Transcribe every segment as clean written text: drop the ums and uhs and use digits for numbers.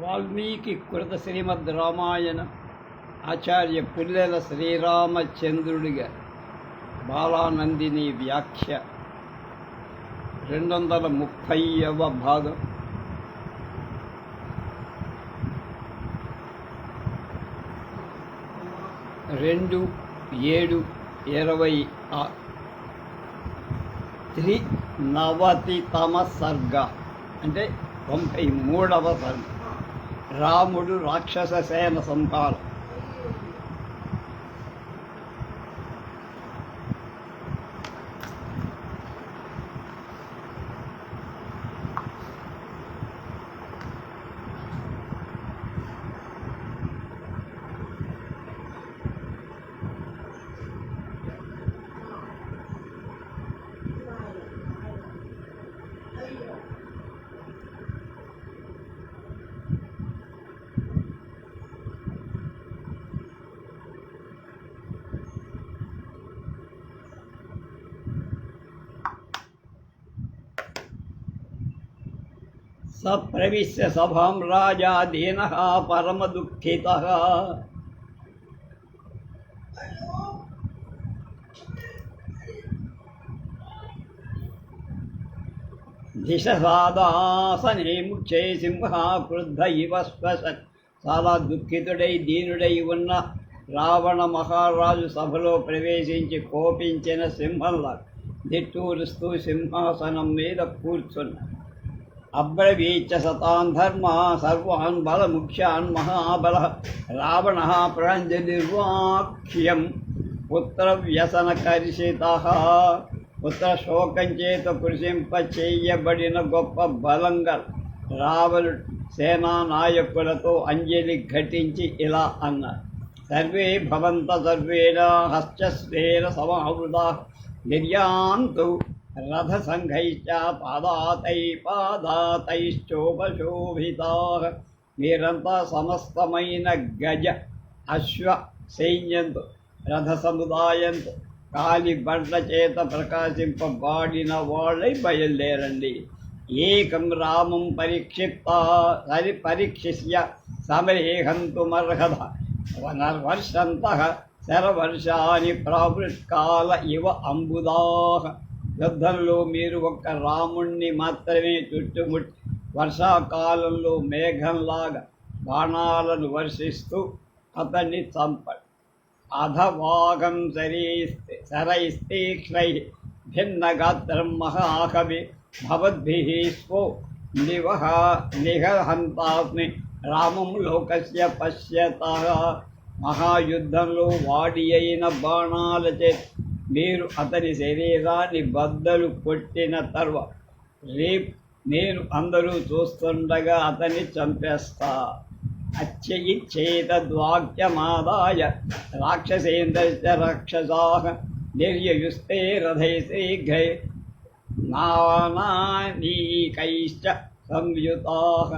వాల్మీకి కృత శ్రీమద్ రామాయణ ఆచార్య పుల్లెల శ్రీరామచంద్రుడిగా బాలానందిని వ్యాఖ్య 230వ భాగం. రెండు 7:26 త్రినవతితమ సర్గ అంటే 93వ సర్గ. రాముడు రాక్షస సేన సంహారం. సప్రవిశ్య సభాం రాజా దీనః పరమదుఃఖితః. దిశసాదాసనే ముఖ్యే సింహ క్రుద్ధ ఇవ శ్వసన్. చాలా దుఃఖితుడై దీనుడై ఉన్న రావణ మహారాజు సభలో ప్రవేశించి కోపించిన సింహంలా దిట్టూరుస్తూ సింహాసనం మీద కూర్చున్నాడు. అబ్రవీచ సతాన్ ధర్మ సర్వాన్ బలముఖ్యాన్ మహాబల రావణ ప్రాంజలిర్వాక్ష్యం పుత్రవ్యసనకర్షిత. పుత్రశోకం చేత కృషింప చేయబడిన గొప్ప బలంగా రావణుడు సేనా నాయకులతో అంజలి ఘటించి ఇలా అన్నారు. సర్వే భవంత సర్వేణ హస్తశ్రేణ సమావృతా నిర్యాంతు రథసంఘైశ్చ పాదాతైశ్చోపశోభితా. మీరంతా సమస్తమైన గజ అశ్వ సైన్యంతో రథ సముదాయంతో కాలి బండ్ల చేత ప్రకాశింపబడిన వాళ్ళై బయలుదేరండి. ఏకం రామం పరీక్షిష్య సమరేహంతుమర్హత వర్షంతః శరవర్షాని ప్రావృత్కాల ఇవ అంబుదాః. యుద్ధంలో మీరు ఒక్క రాముణ్ణి మాత్రమే చుట్టుముట్టి వర్షాకాలంలో మేఘంలాగా బాణాలను వర్షిస్తూ అతన్ని చంపండి. అధవాగం శరైస్తీక్ష్ణై భిన్నగాత్రం మహాకవి భవద్భిః స్వో నిహంతాస్మి రామం లోకస్య పశ్యతః. మహాయుద్ధంలో వాడి అయిన బాణాల చేత మీరు అతని శరీరాన్ని బద్దలు కొట్టిన తర్వాత రేపు నేను అందరూ చూస్తుండగా అతన్ని చంపేస్తా. అత్యయిచ్చేతద్వాక్యమాదాయ రాక్షసేంద్రశ్చ రాక్షసాః నిర్యయుస్తే రథై శీఘ్రై నానానీకైశ్చ సంయుతాః.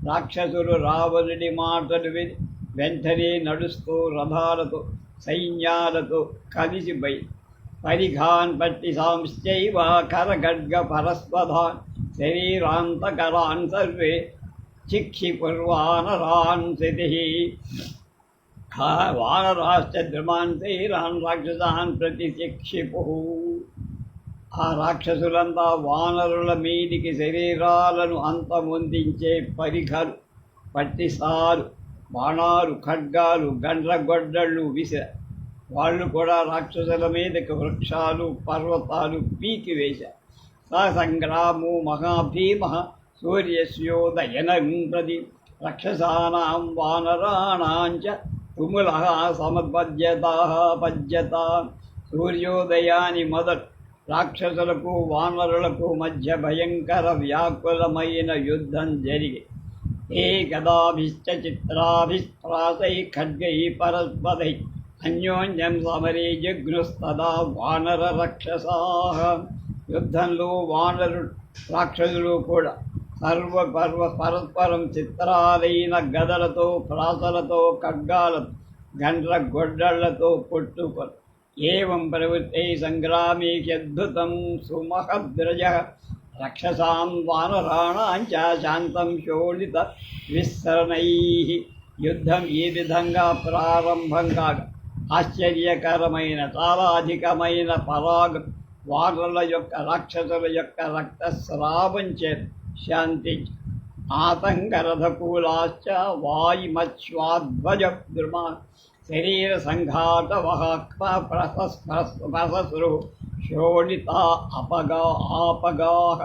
రాక్షసులు రావణుడి మాటలు విని వెంటనే నడుస్తూ రథాలతో సైన్యాలతో కలిసి పరిఘాన్ పట్టి సాంశ్చైవ కరగడ్గ పరస్పదాన్ శరీరాంతకరాన్ సర్వే చిక్షిపుర్వానరాన్ శితిః. వానరాశ్చ ద్రుమాన్ శరీరాన్ రాక్షసాన్ ప్రతి చిక్షిపుః. ఆ రాక్షసులంతా వానరుల మీదికి శరీరాలను అంతమొందించే పరిఘలు, పట్టిసాలు, బాణాలు, ఖడ్గాలు, గండ్రగొడ్డళ్ళు విసిర. వాళ్ళు కూడా రాక్షసుల మీదకి వృక్షాలు, పర్వతాలు పీకివేశారు. సంగ్రామో మహాభీమ సూర్యస్యోదయనం ప్రతి రక్షసానాం వానరాణాంచ తుములః సమపద్యత. సూర్యోదయాన్ని మొదలు రాక్షసులకు వానరులకు మధ్య భయంకర వ్యాకులమైన యుద్ధం జరిగి ఏకదాభిశ్చ చిత్రాభిస్త్రాసై ఖడ్గై పరస్పరై అన్యోన్యం సమరే జగ్నుస్తదా వానర రక్షసాః. యుద్ధంలో వానరు రాక్షసులు కూడా పరస్పరం చిత్రాలైన గదలతో, ప్రాసలతో, ఖడ్గాలతో, గండ్ర గొడ్డళ్లతో కొట్టుకొని ఏవం ప్రవృత్తే సంగ్రామే హ్యద్భుతం సుమహద్రజ రక్షసాం వానరాణాం చ శాంతం శోణిత విస్తరణై. యుద్ధం ఈ విధంగా ప్రారంభం కాగా ఆశ్చర్యకరమైన చాలా అధికమైన పరాగం వానరుల యొక్క రాక్షసుల యొక్క రక్తస్రావం చేత శాంతించి ఆతంకరథకూలాశ్చ వాయుమశ్వాధ్వజ ద్రుమా శరీర సంఘాత ప్రసస్రు శోణిత ఆపగాహ.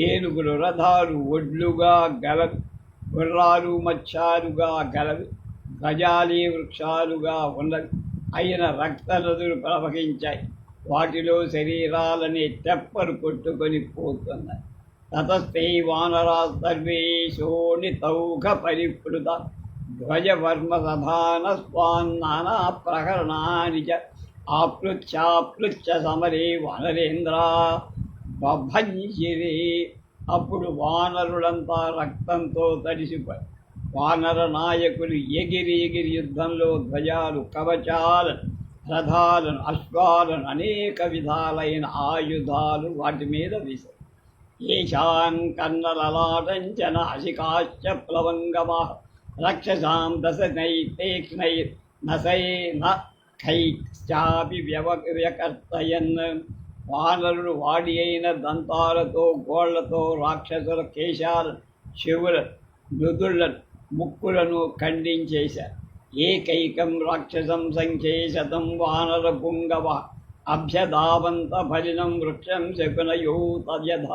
ఏనుగులు రథాలు ఒడ్లుగా గలవి, గుర్రాలు మత్స్యాలుగా గలవి, గజాలి వృక్షాలుగా ఉన్నవి అయిన రక్త నదులు ప్రవహించాయి. వాటిలో శరీరాలని తెప్పలు కొట్టుకొని పోతున్నాయి. తతస్థై వానరా సర్వే శోణితౌఘ పరిప్లుత ధ్వజవర్మ సధాన స్వాన్నానా ప్రకరణాని చ ఆప్లుచ్చాప్లుచ్చ సమరే వానరేంద్ర బభంజిరే. అప్పుడు వానరులంతా రక్తంతో తడిసిపోయి వానర నాయకులు ఎగిరి ఎగిరి యుద్ధంలో ధ్వజాలు, కవచాలను, రథాలను, అశ్వాలను, అనేక విధాలైన ఆయుధాలు వాటి మీద విసిరి ఏషాన్ కన్నలలాటంచ నాసికాశ్చ ప్లవంగమా రక్షసాం దశనైతేక్ష్ణై నసైన ఖైశ్చాపి వ్యకర్తయన్. వానరుడు వాడి అయిన దంతాలతో, గోళ్లతో రాక్షసుల కేశాలను, చెవులను, మృదుళ్లను, ముక్కులను ఖండించేశారు. ఏకైకం రాక్షసం సంఖ్యే శతం వానర పుంగవ అభ్యధావంత ఫలినం వృక్షం శకునయో తద్యథ.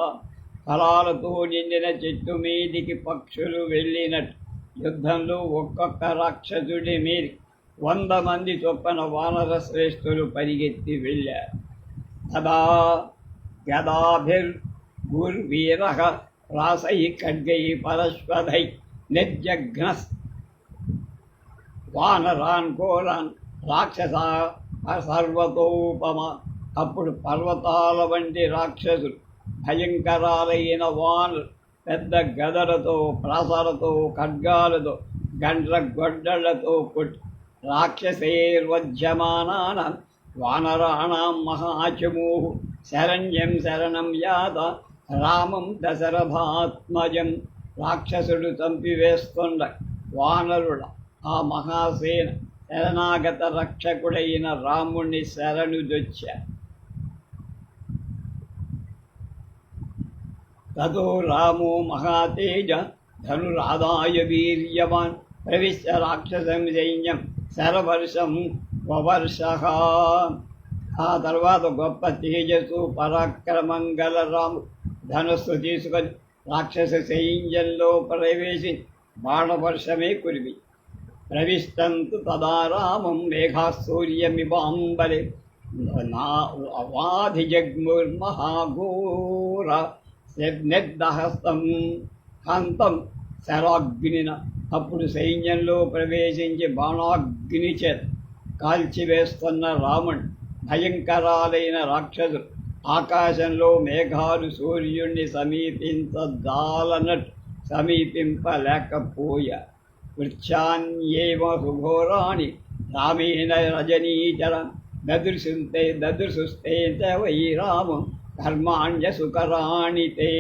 ఫలాలతో నిండిన చెట్టు మీదికి పక్షులు వెళ్ళినట్టు యుద్ధంలో ఒక్కొక్క రాక్షసుడి మీద 100 మంది చొప్పున వానర శ్రేష్ఠులు పరిగెత్తి వెళ్ళారు. తదా గదాభిర్గుర్వీరః రాసై ఖడ్గై పరశ్వధై నిర్జఘ్నస్ వానరాన్ ఘోరాన్ రాక్షస సర్వతోపమ. అప్పుడు పర్వతాల వంటి రాక్షసులు, భయంకరాలైన వానరు పెద్ద గదలతో, ప్రాసాలతో, ఖడ్గాలతో, గండ్ర గొడ్డళ్లతో కొట్టి రాక్షసైర్వజ్యమానానాం వానరాణాం మహాచమూః శరణ్యం శరణం యాత రామం దశరథాత్మజం. రాక్షసుడు చంపివేస్తుండ వానరుల ఆ మహాసేన శరణాగత రక్షకుడైన రాముణ్ణి శరణుజొచ్చారు. తతో రామో మహాతేజ ధనురాదాయ వీర్యవాన్ ప్రవిశ్య రాక్షసం సైన్యం శరవర్షం వవర్షః. ఆ తర్వాత గొప్ప తేజస్సు పరాక్రమం గల రాముడు ధనుస్సు తీసుకొని రాక్షస సైన్యంలో ప్రవేశించి బాణవర్షమే కురిపి ప్రవిష్టంతు తదా రామం మేఘా సూర్యమివాంబరే అవాధిజగ్ముర్మహాఘోర నిర్దహస్తం హంతం శరాగ్నిన. అప్పుడు సైన్యంలో ప్రవేశించి బాణాగ్ని చేత కాల్చివేస్తున్న రాముడు భయంకరాలైన రాక్షసులు ఆకాశంలో మేఘాలు సూర్యుణ్ణి సమీపించదాలనట్టు సమీపింపలేకపోయారు. వృక్షాన్యేవ సుఘోరాణి రామేణ రజనీచర దదృశుస్తే చ వై రామం కర్మాణ్య సుకరాణి తే.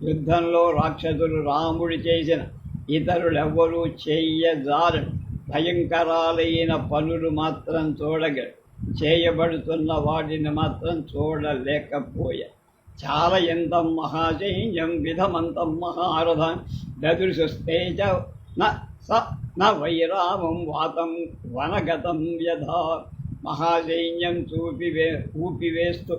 యుద్ధంలో రాక్షసులు రాముడు చేసిన ఇతరులెవ్వరూ చెయ్యజారని భయంకరాలైన పనులు మాత్రం చూడగలరు, చేయబడుతున్న వాటిని మాత్రం చూడలేకపోయారు. చాలా ఎంతం మహాసైన్యం విధమంతం మహారథం దదృశుస్తే చ న వైరామం వాతం వనగతం వ్యధా. మహాసైన్యం ఊపివేస్తూ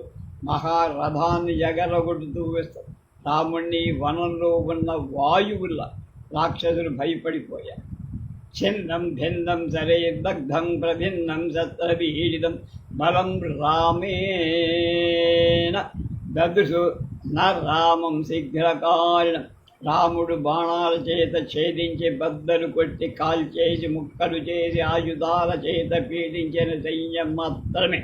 మహారథాన్ని ఎగరగొడుతూ వేస్తూ రాముణ్ణి వనంలో ఉన్న వాయువుల రాక్షసులు భయపడిపోయారు. ఛిన్నం భిన్నం శరైర్దగ్ధం ప్రభిన్నం శస్త్రపీడితం బలం రామేణ దదృశు న రామం శీఘ్రకారిణం. రాముడు బాణాల చేత ఛేదించి బద్దలు కొట్టి కాల్చేసి ముక్కలు చేసి ఆయుధాల చేత పీడించిన సైన్యం మాత్రమే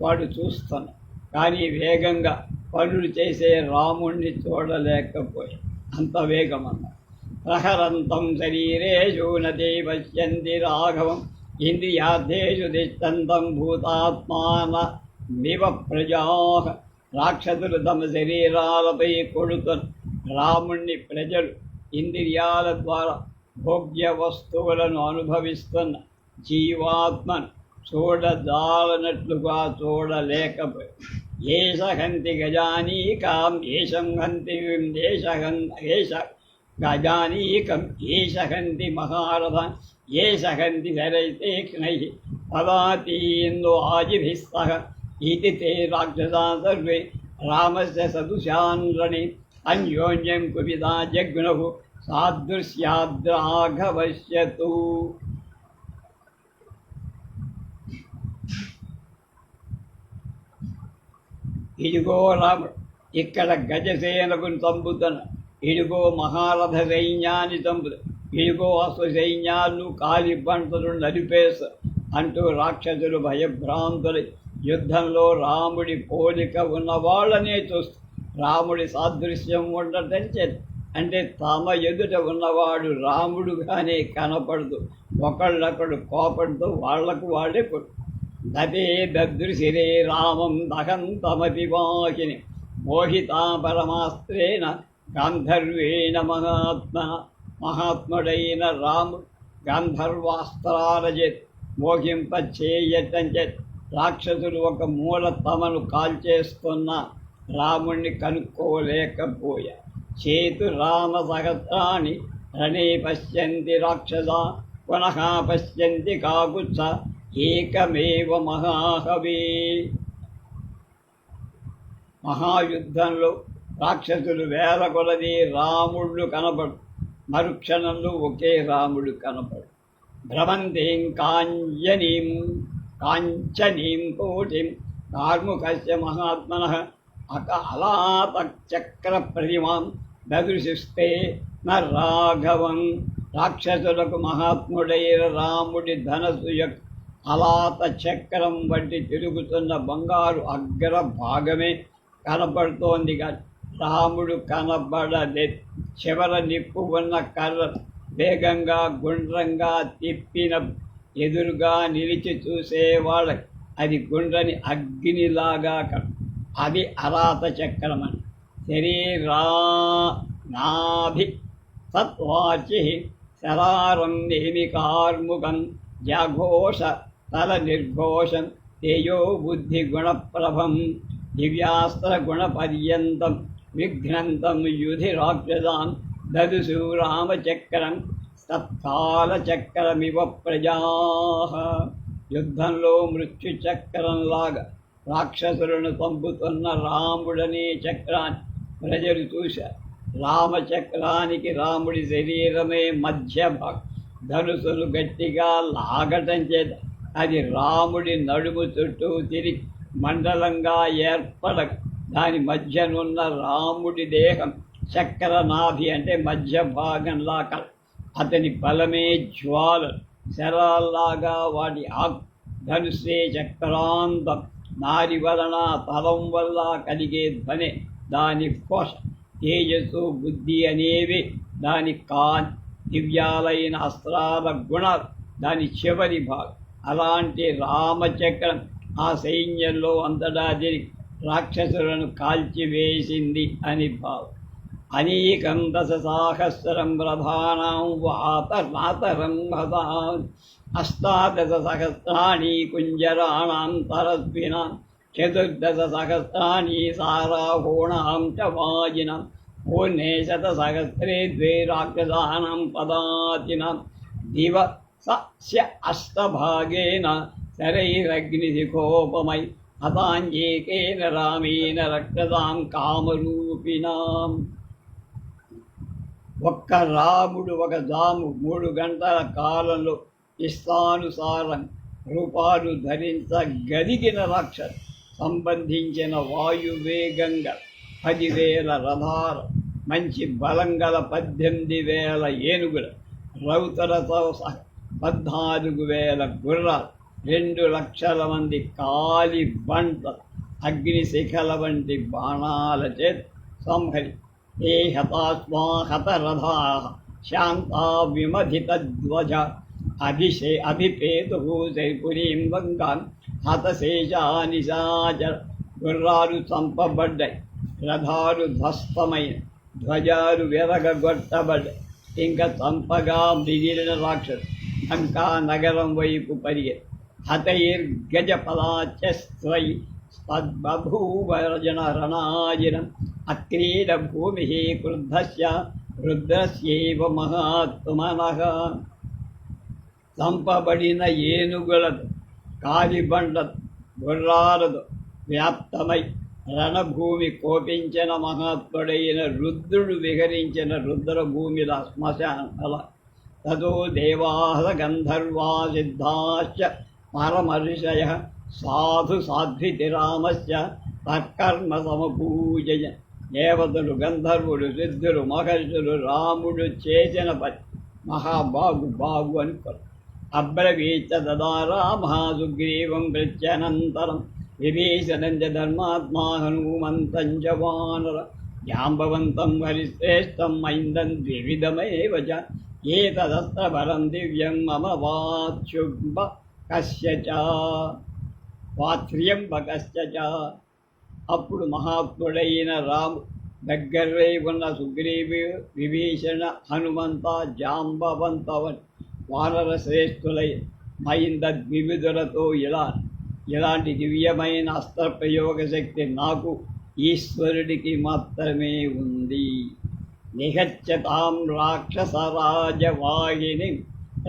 వాడు చూస్తున్నాడు. కానీ వేగంగా పనులు చేసే రాముణ్ణి చూడలేకపోయాడు. అంత వేగం అన్నాడు. ప్రహరంతం శరీరేషు నదే పశ్యంతి రాఘవం ఇంద్రియార్థేషు తిష్టంతం భూతాత్మాన మివ ప్రజా. రాక్షసులు తమ శరీరాలపై కొడుతున్న రాముణ్ణి ప్రజలు ఇంద్రియాల ద్వారా భోగ్య వస్తువులను అనుభవిస్తున్న జీవాత్మను చూడజాలనట్లుగా చూడలేకపోయి ఏష హంతి గజానీకాం ఏషం హంతి ఏష గజానీకం ఏష హంతి మహారథాన్ ఏష హంతి శరైతేక్ష్ణై పదాతీందో ఆజిభిస్తః इति ते राक्षसा सर्वे रामस्य सदृशान् रणे अन्योन्यं कुपिता जग्मुः सादृश्याद्राघवस्य तु ఇదిగో రాముడు ఇక్కడ గజసేనకు చంపుతున్న ఇదిగో మహారథ సైన్యాన్ని చంపుదు ఇదిగో అశ్వ సైన్యాలు కాలి బంటలు నలిపేస్తారు అంటూ రాక్షసులు భయభ్రాంతులై యుద్ధంలో రాముడి పోలిక ఉన్న వాళ్ళనే చూస్తూ రాముడి సాదృశ్యం ఉండటం చేత అంటే తమ ఎదుట ఉన్నవాడు రాముడుగానే కనపడుతూ ఒకళ్ళొకడు కోపడుతూ వాళ్లకు వాళ్ళే కొడు దతే దదృశిరే రామం దహంతమపి వాహిని మోహితా పరమాస్త్రేణ గాంధర్వేణ మహాత్ముడైన రాముడు గాంధర్వాస్త్రాలజేత్ మోహింపచేయటం చేత రాక్షసులు ఒక మూల తమను కాల్చేస్తున్న రాముణ్ణి కనుక్కోలేకపోయారు చేతు రామ సహస్రాన్ని రణే పశ్యంతి రాక్షస పునః పశ్యంతి కాకుత్స ఏకమేవ మహాహవే మహాయుద్ధంలో రాక్షసులు వేల కొలది రాముళ్ళు కనపడు మరుక్షణంలో ఒకే రాముడు కనపడు భ్రమంతేం కాంచనీం కోటిం కార్ముకస్య మహాత్మనః అలాతచక్ర ప్రతిమాం దదృశిస్తే న రాఘవం రాక్షసులకు మహాత్ముడైన రాముడి ధనస్సు యొక్క అలాత చక్రం వంటి తిరుగుతున్న బంగారు అగ్ర భాగమే కనపడుతోంది కానీ రాముడు కనబడలేదు చివర నిప్పు ఉన్న కర్ర వేగంగా గుండ్రంగా తిప్పిన ఎదురుగా నిలిచి చూసేవాళ్ళకి అది గుండ్రని అగ్నిలాగా అది అలాత చక్రం అని శరీరా నాభి సత్వాచి శరారం నేమికార్ముఖం జాఘోష తల నిర్ఘోషం తేజో బుద్ధి గుణప్రభం దివ్యాస్త్ర గుణపర్యంతం విఘ్నంతం యుధి రాక్షసాన్ దదుసు రామచక్రం సత్కాలచక్రమివ ప్రజా యుద్ధంలో మృత్యు చక్రంలాగా రాక్షసులను పంపుతున్న రాముడనే చక్రాన్ని ప్రజలు చూశారు రామచక్రానికి రాముడి శరీరమే మధ్య భాగం ధనుసులు గట్టిగా లాగటం చేత అది రాముడి నడుము చుట్టూ తిరిగి మండలంగా ఏర్పడక దాని మధ్యనున్న రాముడి దేహం చక్రనాభి అంటే మధ్య భాగంలా అతని బలమే జ్వాలలు శరాల్లాగా వాటి ధనుసే చక్రాంతం నారి వలన తలం వల్ల కలిగే ధ్వని దాని కోశ తేజస్సు బుద్ధి అనేవి దాని దివ్యాలైన అస్త్రాల గుణాలు దాని చివరి భాగం అలాంటి రామచక్రం ఆ సైన్యంలో అంతటా తిరిగి రాక్షసులను కాల్చివేసింది అని భావం అనేకం దశసాహస్రం రథానాం వాతరం హతాన్ అష్టాదశసహస్రాణి కుంజరాణాం తరస్వినాం చతుర్దశసహస్రాణి సారాహోణాం చ వాజినాం పూర్ణే శతసహస్రే ద్వే రాక్షసానాం పదాతినాం దివసస్య అష్టభాగేన శరైరగ్నిశిఖోపమై హతాంజేకేన రామేణ రక్షసాం కామరూపిణాం. ఒక్క రాముడు ఒక జాము 3 గంటల కాలంలో ఇష్టానుసారం రూపాలు ధరించగలిగిన రాక్షసు సంబంధించిన వాయువేగంగా 10,000 రథాలు మంచి బలం గల 18,000 ఏనుగులు రౌతులతో 14,000 గుర్రాలు 2,00,000 మంది కాలి బంటలు అగ్నిశిఖల వంటి బాణాల చేత సంహరి ఏ హతాత్మా హతరథా శాంతా విమధితధ్వజ అభిపేతు శైపురీం వంగాన్ హతశేషానిశాచర గుర్రాలు చంపబడ్డాయి, రథాలు ధ్వస్తమైన, ధ్వజాలు విరగొట్టబడ్డాయి. ఇంకా చంపగా మిగిలిన రాక్షసు లంకా నగరం వైపు పరిగె హతైర్గజ పదాచస్త్రై స్పద్బభూవరజన రణాజినం అక్రీడ భూమి క్రుద్ధస్య రుద్రస్యైవ మహాత్మనః. చంపబడిన ఏనుగులతో, కాలిబండతో, గుర్రాలతో వ్యాప్తమై రణభూమి కోపించిన మహాత్ముడైన రుద్రుడు విహరించిన రుద్రభూమిల శ్మశానల తతో దేవాః గంధర్వా సిద్ధాశ్చ పరమర్షయ సాధు సాధ్వితిరామస్య తత్కర్మ సమపూజయ. దేవతలు, గంధర్వులు, సిద్ధులు, మహర్షులు రాముడు చేసిన పని మహాబాగు బాగు అనుకోరు. అబ్రవీచ తదా రామః సుగ్రీవం ప్రత్యనంతరం విభీషణం చ ధర్మాత్మా హనుమంతం చ వానర జాంబవంతం హరిశ్రేష్టం మైందం ద్వివిధమేవ చ ఏతదస్త్రబలం దివ్యం మమ వాత్స్యంబకశ్చ. అప్పుడు మహాత్ముడైన రాము దగ్గరై ఉన్న సుగ్రీవి, విభీషణ, హనుమంత, జాంబవంతవన్ వానర శ్రేష్ఠులై మైంద ద్వివిధులతో ఇలాంటి దివ్యమైన అస్త్రప్రయోగ శక్తి నాకు ఈశ్వరుడికి మాత్రమే ఉంది. నిహత్యతాం రాక్షసరాజవాహిని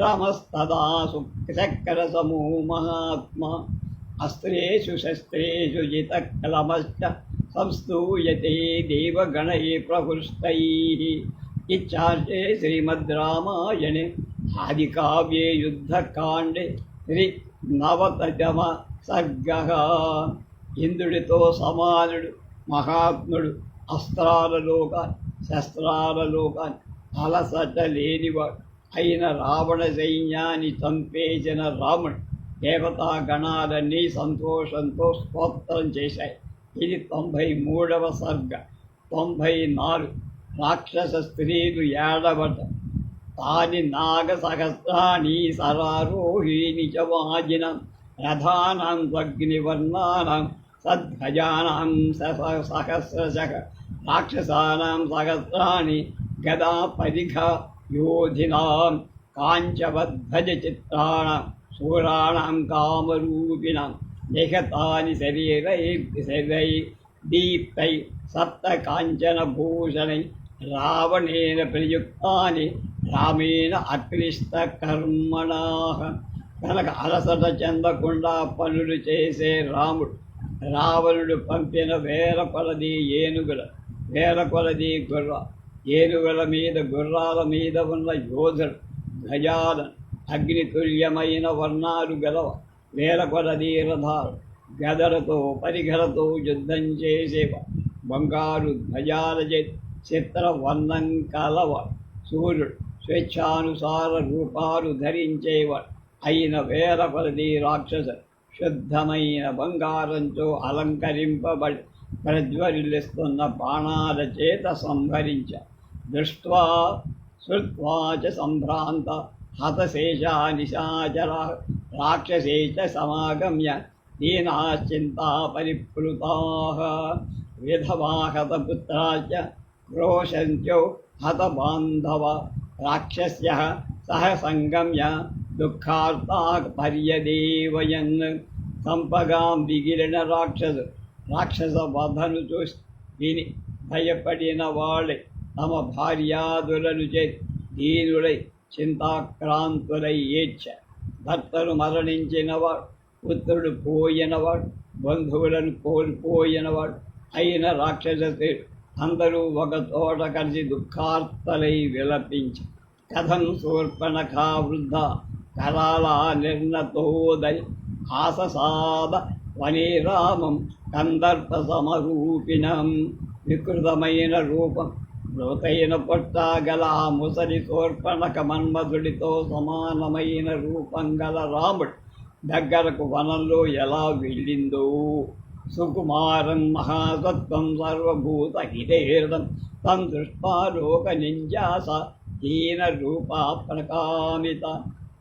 రమస్తదా చక్రసమో మహాత్మా అస్త్రేషు శస్త్రేషు జితక్లమశ్చ సంస్తూయతే దేవగణై ప్రహృష్టైః. ఇచ్చార్చే శ్రీమద్ రామాయణే ఆదికావ్యే యుద్ధకాండే శ్రీ 9వ సర్గః. ఇంద్రుడితో సమానుడు, మహాత్ముడు, అస్త్రాలలో కానీ శస్త్రాలలో కానీ అలసట లేనివాడు అయిన రావణ సైన్యాన్ని చంపేసిన రాముడు దేవతా గణాలన్నీ సంతోషంతో స్తోత్రం చేశాయి. ఇది 93వ సర్గ. 94 రాక్షస స్త్రీలు ఏడవట. తాని నాగ సహస్రాణి సరారోహిణి చ వాజినం రథానాం అగ్నివర్ణానాం సద్భజానాం సహస్రశః రాక్షసానాం సహస్రాణి గదా పరిఘ యోధినాం కాంచవద్భజ చిత్రాణం శూరాణం కామరూపిణాం నిహతాని శరీరై దీప్తై సప్త కాంచన భూషణై రావణేన ప్రయుక్తాని రామేణ అక్లిష్ట కర్మణాః. కనుక అలసట చెందకుండా పనులు చేసే రాముడు రావణుడు పంపిన వేల కొలది ఏనుగుల మీద గుర్రాల మీద ఉన్న యోధుడు గజాలను అగ్నితుల్యమైన వర్ణాలు గలవ వేల కొలది రథాలు గదలతో పరిఘలతో యుద్ధం చేసేవ బంగారు ధ్వజాల చిత్రవర్ణం కలవ సూర్యుడు స్వేచ్ఛానుసార రూపాలు ధరించేవాడు అయిన వేల కొలది రాక్షసు శుద్ధమైన బంగారంతో అలంకరింపబడి ప్రజ్వరిల్లిస్తున్న బాణాల చేత సంహరించ. దృష్ట్వా శ్రుత్వా చ సంభ్రాంత హతశేషా నిశాచరా రాక్షసే చ సమాగమ్య దీనాశ్చింతా పరిప్లుతాః. విధవా హతపుత్రా చ రోషంత్యో హతబాంధవ రాక్షస్యః సహ సంగమ్య దుఃఖార్తా పర్యదేవయన్. చంపగా మిగిలిన రాక్షస వధను చూసి విని భయపడిన వాళ్ళే తమ భార్యాదులను చేసి దీనులై చింతాక్రాంతులై ఏడ్చ. భర్తను మరణించినవాడు, పుత్రుడు పోయినవాడు, బంధువులను కోల్పోయినవాడు అయిన రాక్షసుడు అందరూ ఒక తోట కలిసి దుఃఖార్తలై విలపించి కథం శూర్పణఖా వృద్ధ కరాళా నిర్ణతోదయ ఆససాద వనే రామం కందర్ప సమరూపిణం. వికృతమైన రూపం, లోతైన పొట్ట గల ఆ ముసలి శూర్పణఖ మన్మధుడితో సమానమైన రూపం గల రాముడు దగ్గరకు వనంలో ఎలా వెళ్ళిందో. సుకుమారం మహాసత్వం సర్వభూత హితేర్దం తం దృష్ట్వా లోక నింజాస హీన రూపా ప్రకామిత.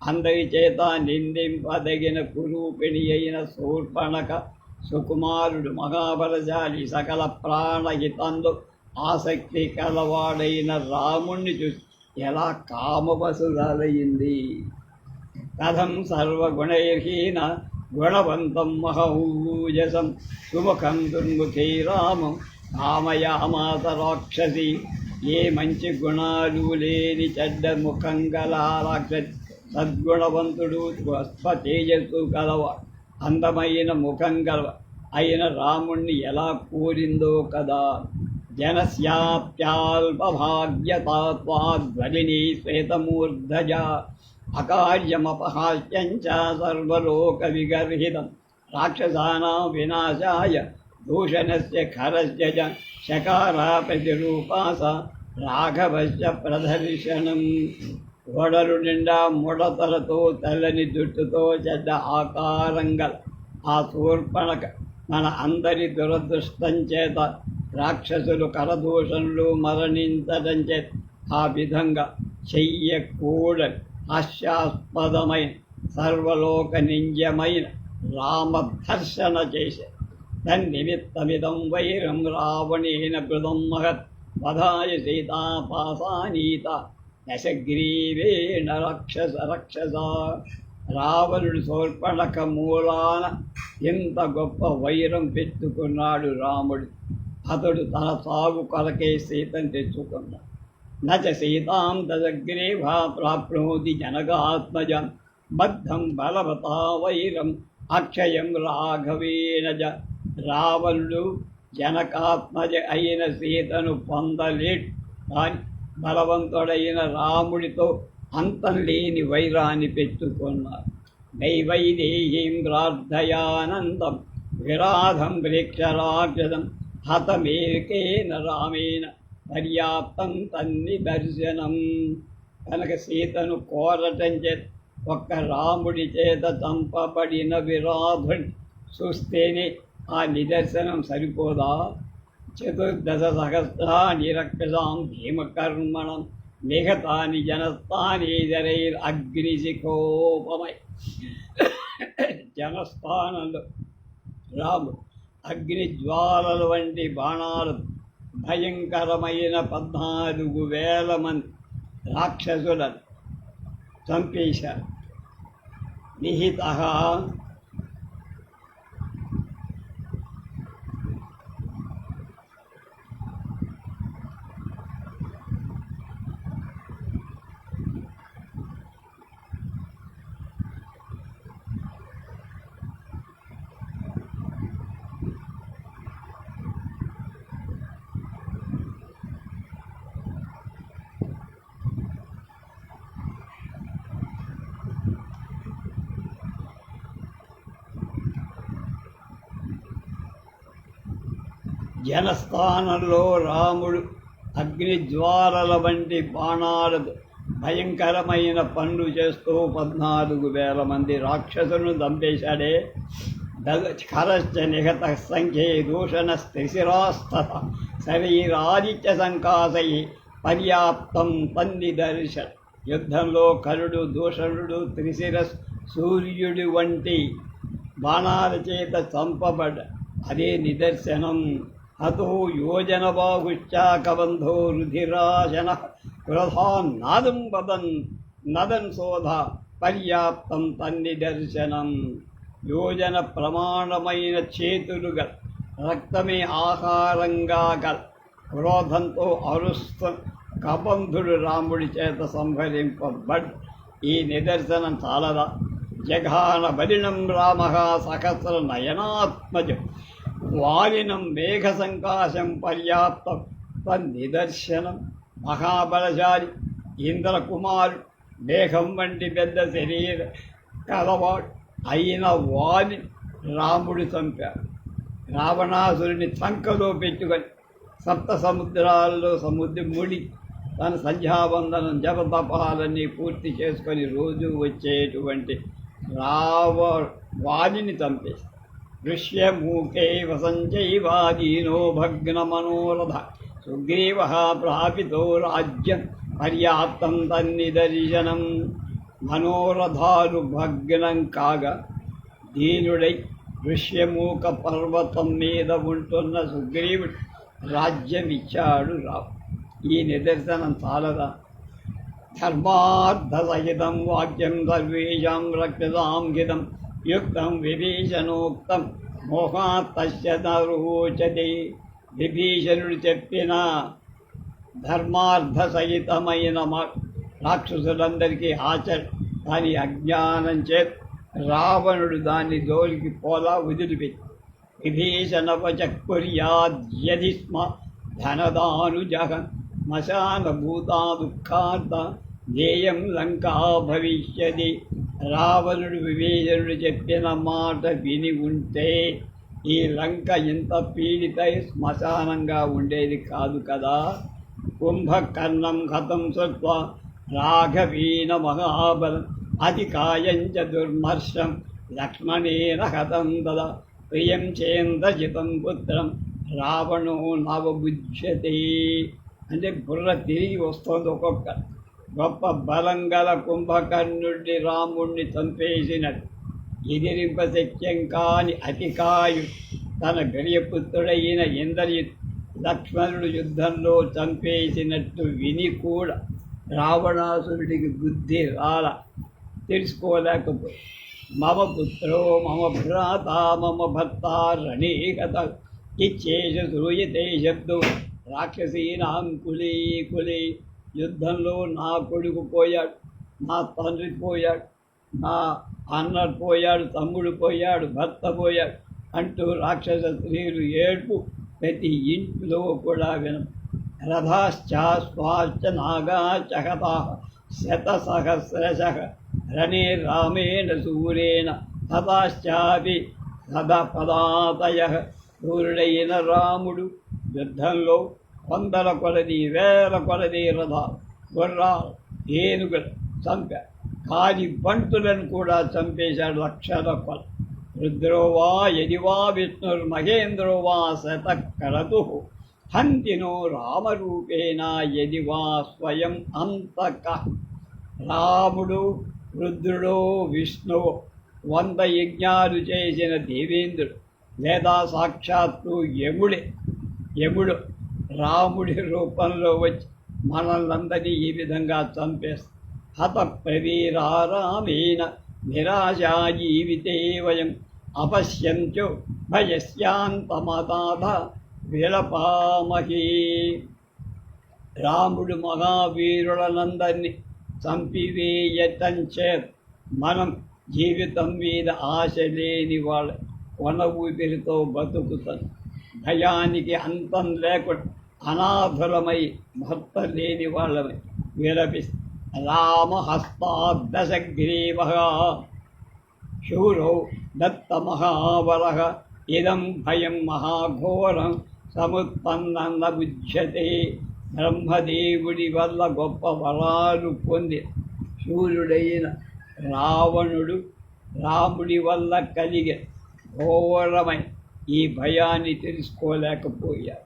అందరి చేత నిందింపదగిన కురూపిణి అయిన శూర్పణఖ సుకుమారుడు మహాబలశాలి సకల ప్రాణహితంలో ఆసక్తి కలవాడైన రాముణ్ణి చూసి ఎలా కామవసురాలయ్యింది. కథం సర్వగుణైర్హీన గుణవంతం మహౌజసం సుముఖం దుర్ముఖీ రామం కామయామాత రాక్షసి. ఏ మంచి గుణాలు లేని చెడ్డ ముఖం గల రాక్షసి సద్గుణవంతుడు స్వస్థ తేజస్సు గలవ అందమైన ముఖం గలవ అయిన రాముణ్ణి ఎలా కోరిందో కదా. జనస్యాప్యాల్పభాగ్యతాత్వాధ్వరిణీ శ్వేతమూర్ధజ అకార్యమపహాస్యంచ సర్వలోక విగర్హితం రాక్షసానాం వినాశాయ దూషణస్య ఖరస్య చ శకారా ప్రతిరూపాస రాఘవస్య ప్రదర్శనం. గొడలు నిండా ముడతలతో తెల్లని జుట్టుతో చెడ్డ ఆకారం గల ఆ శూర్పణఖ మన అందరి దురదృష్టం చేత రాక్షసులు కరదూషణలు మరణించడం చేత ఆ విధంగా చెయ్యకూడని హాస్యాస్పదమైన సర్వలోక నింద్యమైన రామదర్శన చేసే తన్నిమిత్తమిదం వైరం రావణేన కృతం మహత్ వధాయ సీతాపాసానీత దశగ్రీవేణ రక్షస. రావణుడు శూర్పణఖ మూలాన ఇంత గొప్ప వైరం పెట్టుకున్నాడు రాముడు. అతడు తన సాగు కొరకే సీతను తెచ్చుకున్నాడు. నచ సీతాం దశగ్రీవా ప్రాప్నోతి జనకాత్మజం బద్ధం బలవతా వైరం అక్షయం రాఘవేణ. రావణుడు జనకాత్మజ అయిన సీతను పొందలేడు, కానీ బలవంతుడైన రాముడితో అంతం లేని వైరాన్ని పెట్టుకున్నారు. నైవైదేహీం ప్రార్థయానందం విరాధం ప్రేక్షరాక్షదం హతమేకేన రామేణ పర్యాప్తం తన్ని దర్శనం. కనుక సీతను కోరటం చేత ఒక్క రాముడి చేత చంపబడిన విరాధుని చూస్తేనే ఆ నిదర్శనం సరిపోదా? చతుర్దశ సహస్రాని రక్షసాం భీమకర్మణం నిహతాని జనస్థానేజరైరగ్నిశిఖోపమై. జనస్థానంలో రాముడు అగ్నిజ్వాలల వంటి బాణాలు భయంకరమైన 14,000 మంది రాక్షసులను చంపేశారు. నిహిత జనస్థానంలో రాముడు అగ్నిజ్వాలల వంటి బాణాలతో భయంకరమైన పనులు చేస్తూ 14,000 మంది రాక్షసులను చంపేశాడే. ఖరశ్చ నిహత సంఖ్యే దూషణ స్థిశిరాస్తత శరీరాదిత్య సంకాశై పర్యాప్తం తన్నిదర్శనం. యుద్ధంలో కరుడు దూషణుడు త్రిశిర సూర్యుడి వంటి బాణాల చేత చంపబడ్డ అదే నిదర్శనం. హతో యోజనబాహుశ్చాకబంధో రుధిరాశన క్రోధాన్ నాదం వదన్ నదన్ శోధ పర్యాప్తం తన్నిదర్శనం. యోజన ప్రమాణమైన చేతులుగా రక్తమే ఆహారంగా గల క్రోధంతో అరుస్తు కబంధుడు రాముడి చేత సంహరింపబడ్. ఈ నిదర్శనం చాలదా? జఘాన బలినం రామ సహస్ర నయనాత్మజం వాలినం మేఘ సంకాశం పర్యాప్తం తన్నిదర్శనం. మహాబలశాలి ఇంద్రకుమారుడు మేఘం వంటి పెద్ద శరీర కలవాడు అయిన వాలి రాముడు చంపాడు. రావణాసురుని చంకలో పెట్టుకొని సప్త సముద్రాల్లో ముడి తన సంధ్యావందనం జపతపాలన్నీ పూర్తి చేసుకొని రోజు వచ్చేటువంటి వాలిని చంపేస్తాడు. దృశ్యమూకే వసంచైవాదీనో భగ్న మనోరథ సుగ్రీవ ప్రాపితో రాజ్యం పర్యాప్తం తన్నిదర్శనం. మనోరథాలు భగ్నం కాగా దీనుడై ఋష్యమూక పర్వతం మీద ఉంటున్న సుగ్రీవుడు రాజ్యం ఇచ్చాడు రావు. ఈ నిదర్శనం చాలదా? ధర్మార్థసహితం వాక్యం సర్వేషాం రక్షతాం హితం యుక్తం విభీషణోక్తం మోహాత్ తస్య న రోచతే. విభీషణుడు చెప్పిన ధర్మార్థసహితమైన రాక్షసులందరికీ కానీ అజ్ఞానం చేత రావణుడు దాన్ని జోలికి పోలా వదిలిపెట్టి విభీషణవచకుర్యాద్యది స్మ ధనదానుజహన్ మశానభూతా దుఃఖార్త ధ్యేయం లంకా భవిష్యది. రావణుడు విభీషణుడు చెప్పిన మాట విని ఉంటే ఈ లంక ఇంత పీడితై శ్మశానంగా ఉండేది కాదు కదా. కుంభకర్ణం హతం శ్రుత్వా రాఘవీన మహాబలం అతికాయంచ దుర్మర్షం లక్ష్మణేన హతం తదా ప్రియం చేంద్రజితం పుత్రం రావణో నవబుధ్యతే. అంటే బుర్ర తిరిగి వస్తుంది. ఒక్కొక్క గొప్ప బలం గల కుంభకర్ణుడిని రాముణ్ణి చంపేసినట్టు ఎదిరింపశక్యం కాని అతికాయు తన గరియపుత్రుడైన ఇంద్రజిత్ లక్ష్మణుడు యుద్ధంలో చంపేసినట్టు విని కూడా రావణాసురుడికి బుద్ధి తెలుసుకోలేకపోయి మమ పుత్రో మమ భ్రాత మమ భర్త రణే గత ఇచ్చేష శ్రూయతే శబ్దో రాక్షసీనాం కులే కులే. యుద్ధంలో నా కొడుకు పోయాడు, నా తండ్రి పోయాడు, నా అన్న పోయాడు, తమ్ముడు పోయాడు, భర్త పోయాడు అంటూ రాక్షస స్త్రీలు ఏడ్పు ప్రతి ఇంట్లో కూడా వినం. రథాశ్చ స్వాశ్చ నాగాశ్చ హతాః శతసహస్రశః రణే రామేణ సూరేణ హతాశ్చాపి సదపదాతయః. సూర్యుడైన రాముడు యుద్ధంలో వందల కొలది వేల కొలది రథాలు, గుర్రాలు, ఏనుగులు చంపాడు. కాలి బంటులను కూడా చంపేశాడు లక్షల కొల. రుద్రో వా యది వా విష్ణుర్మహేంద్రో వా శతకరతు హంతినో రామరూపేణ యది వా స్వయం అంతక. రాముడు, రుద్రుడు, విష్ణువు 100 యజ్ఞాలు చేసిన దేవేంద్రుడు లేదా సాక్షాత్తు యముడు రాముడి రూపంలో వచ్చి మనల్నందరినీ ఈ విధంగా చంపేస్తాం. హత ప్రవీరారామేణ నిరాశా జీవితే వయం అపశ్యంచో భయస్యాంతమతాథ విలపామహి. రాముడు మహావీరులనందరినీ చంపివేయటంచే మనం జీవితం మీద ఆశ లేని వాళ్ళ కొన ఊపిరితో బతుకుతాం. భయానికి అంతం లేకుండా అనాథులమై భర్త లేని వాళ్ళమై విలపిస్తాం. రామహస్తాదశగ్రీవ శూరో దత్తమహాబలః ఇదం భయం మహాఘోరం సముత్పన్నం న బుధ్యతే. బ్రహ్మదేవుడి వల్ల గొప్ప వరాలు పొంది శూరుడైన రావణుడు రాముడి వల్ల కలిగే ఘోరమై ఈ భయాన్ని తెలుసుకోలేకపోయారు.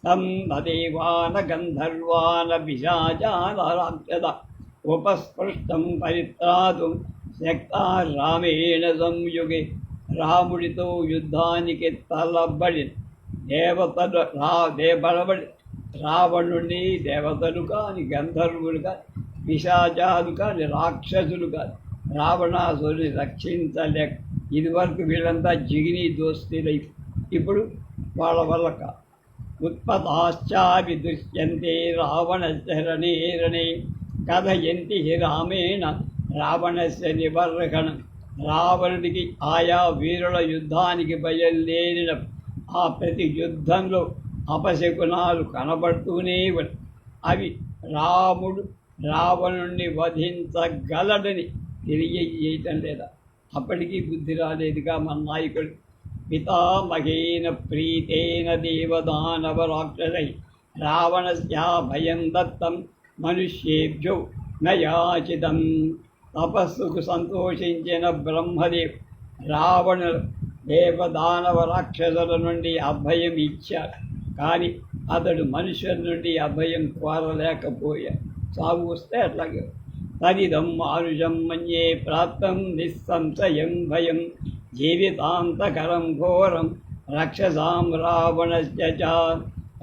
తం దేవాన గంధర్వాన పిశాచాన రాక్షస ఉపస్పృష్టం పరిత్రాతుం శక్తా రామేణ సంయుగే. రాముడితో యుద్ధానికి తలబడి దేవతలు రావణుడిని దేవతలు కాని, గంధర్వులు కాని, పిశాచాలు కాని, రాక్షసులు కాని రావణాసురుని రక్షించలేక ఇదివరకు వీళ్ళంతా జిగిని దోస్తీలై ఇప్పుడు వాళ్ళ వల్ల కాదు. ఉత్పతాశ్చాపి దృశ్యంతే రావణస్య రణే రణే కథయంతి రామేణ రావణస్య నివర్హణం. రావణుడికి ఆయా వీరుల యుద్ధానికి బయలుదేరిన ఆ ప్రతి యుద్ధంలో అపశకునాలు కనబడుతూనే అవి రాముడు రావణుణ్ణి వధించగలడని తెలియజేయటం లేదా? అప్పటికీ బుద్ధి రాలేదుగా మన నాయకుడు. పితామహేన ప్రీతేన దేవదానవ రాక్షసై రావణస్యా భయం దత్తం మనుష్యేభ్యో నయాచితం. తపస్సుకు సంతోషించిన బ్రహ్మదేవ్ రావణు దేవదానవ రాక్షసుల నుండి అభయం ఇచ్చాడు. కానీ అతడు మనుషుల నుండి అభయం కోరలేకపోయాడు. సాగు వస్తే అట్లాగే తదిదం మానుషం మన్యే ప్రాప్తం నిస్సంశయం భయం జీవితాంతకరం ఘోరం రాక్షసాం రావణస్య చ.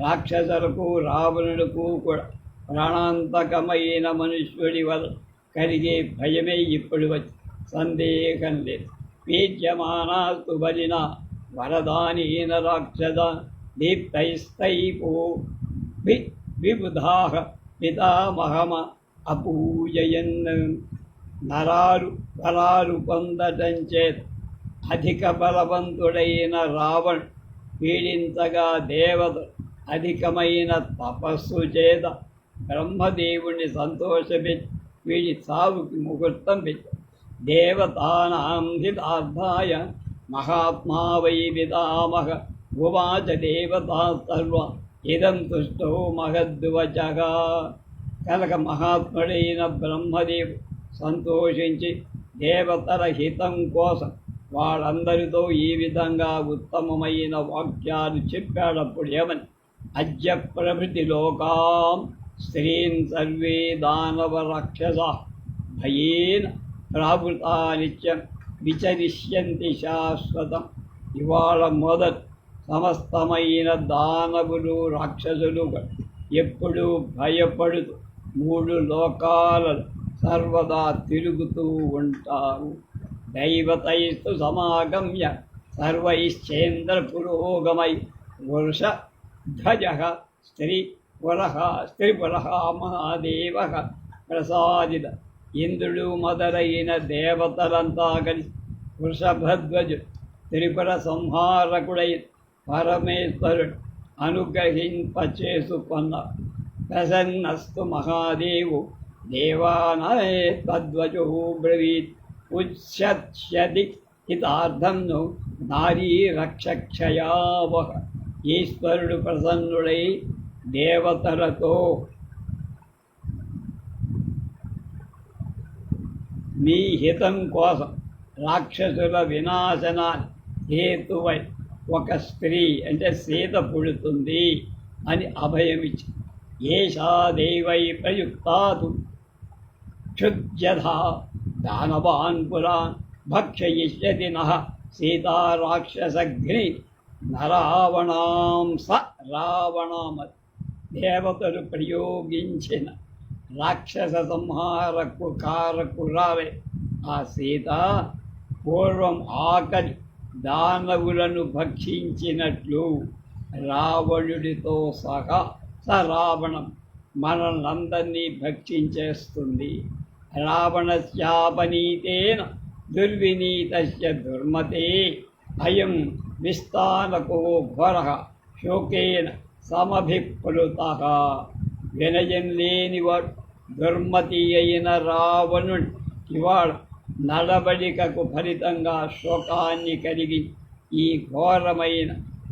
రాక్షసులకు రావణులకు కూడా ప్రాణాంతకమైన మనుష్యుడి వల్ల కలిగే భయమే ఇప్పుడు వచ్చి సందేహం లేదు. పీడ్యమానాస్తు బలిన వరదానీన రాక్షస దీప్తైస్తైపో విబుధాః పితామహమ అపూజయన్. నరాలు బలాలు పొందటం చేత అధిక బలవంతుడైన రావణ్ పీడించగా దేవత అధికమైన తపస్సు చేత బ్రహ్మదేవుని సంతోషపెట్టి వీడి సావుకి ముహూర్తం పెట్టారు. దేవతానాం హితార్థాయ మహాత్మా వై పితామహ ఉవాచ దేవతా సర్వ ఇదం తుష్టో మహద్వచగా. కనుక మహాత్ముడైన బ్రహ్మదేవుడు సంతోషించి దేవతల హితం కోసం వాళ్ళందరితో ఈ విధంగా ఉత్తమమైన వాక్యాలు చెప్పాడప్పుడు ఏమని? అద్య ప్రభృతి లోకాం స్త్రీన్ సర్వే దానవ రాక్షసా భయేన ప్రావృతా నిత్యం విచరిష్యంతి శాశ్వతం. ఇవాళ మొదట సమస్తమైన దానవులు రాక్షసులు ఎప్పుడూ భయపడుతూ 3 లోకాలలో సర్వదా తిరుగుతూ ఉంటారు. దైవతైస్తు సమాగమ్య సర్వైశ్చేంద్ర పురోగమై వృషధ్వజ స్త్రీపురః మహాదేవ ప్రసాదిత. ఇంద్రుడు మొదలైన దేవతలంతా కలిసి వృషభధ్వజు త్రిపుర సంహారకుడై పరమేశ్వరుడు అనుగ్రహింపచేసుకొన్న. ప్రసన్నస్తు మహాదేవు దేవానాయ తద్వచో బ్రవీత్ ఉచ్యతి హితార్థం ను నారీ రక్షక్షయావహ. ఈశ్వరుడు ప్రసన్నుడై దేవతలతో మీ హితం కోసం రాక్షసుల వినాశనాన్ని హేతువై ఒక స్త్రీ అంటే సీత పుడుతుంది అని అభయమిచ్చి ఏషా దేవై ప్రయుక్తాతు క్షుద్యధా దానవాన్ పురాన్ భక్షయిష్యతి నః సీతా రాక్షసఘ్ని నరావణాం స రావణామత్. దేవతలు ప్రయోగించిన రాక్షస సంహారకు కారకురాలే ఆ సీత పూర్వం ఆకలి దానవులను భక్షించినట్లు రావణుడితో సహా రావణం మనల్నందరినీ భక్షించేస్తుంది. రావణస్యాపనీతేన దుర్వినీతస్య దుర్మతే అయం విస్తానకో ఘోరః శోకేన సమభిప్లుతః. వినయం లేనివాడు దుర్మతి అయిన రావణుడు ఇవాళ నడబడికకు ఫలితంగా శోకాన్ని కలిగి ఈ ఘోరమైన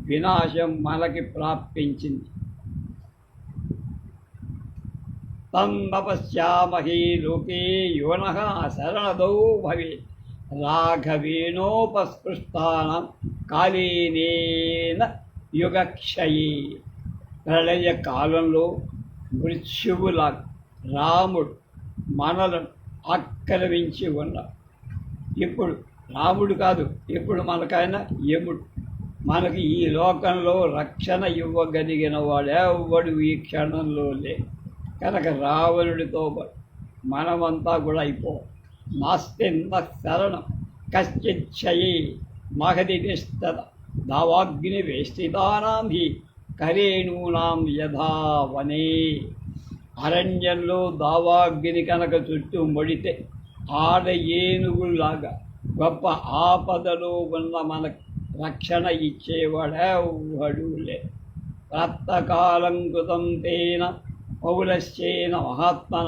వినాశం మనకి ప్రాప్తించింది. తం తపస్యామహే లోకే యోనః శరణదౌ భవేత్ రాఘవేణోపస్పృష్టానాం కాలేనేన యుగక్షయే. ప్రళయ కాలంలో మృత్యువులా రాముడు మనలను ఆక్రమించి ఉన్నాడు. ఇప్పుడు రాముడు కాదు, ఇప్పుడు మనకైనా యముడు. మనకి ఈ లోకంలో రక్షణ ఇవ్వగలిగిన వాడు ఎవడు ఈ క్షణంలో లేదు. కనుక రావణుడితో మనమంతా కూడా అయిపోవాలి. నాస్తిన్న శరణం కశ్చిచ్చయే మహది నిష్టత దావాగ్ని వేష్టితానాం హి కరేణూనాం యథా వనే. అరణ్యంలో దావాగ్ని కనుక చుట్టూ మొడితే ఆడ ఏనుగులాగా గొప్ప ఆపదలో ఉన్న మనకు రక్షణ ఇచ్చేవాడెవడు లేదు. ప్రాప్తకాలం కృతం తేన పౌలశ్చేన మహాత్మన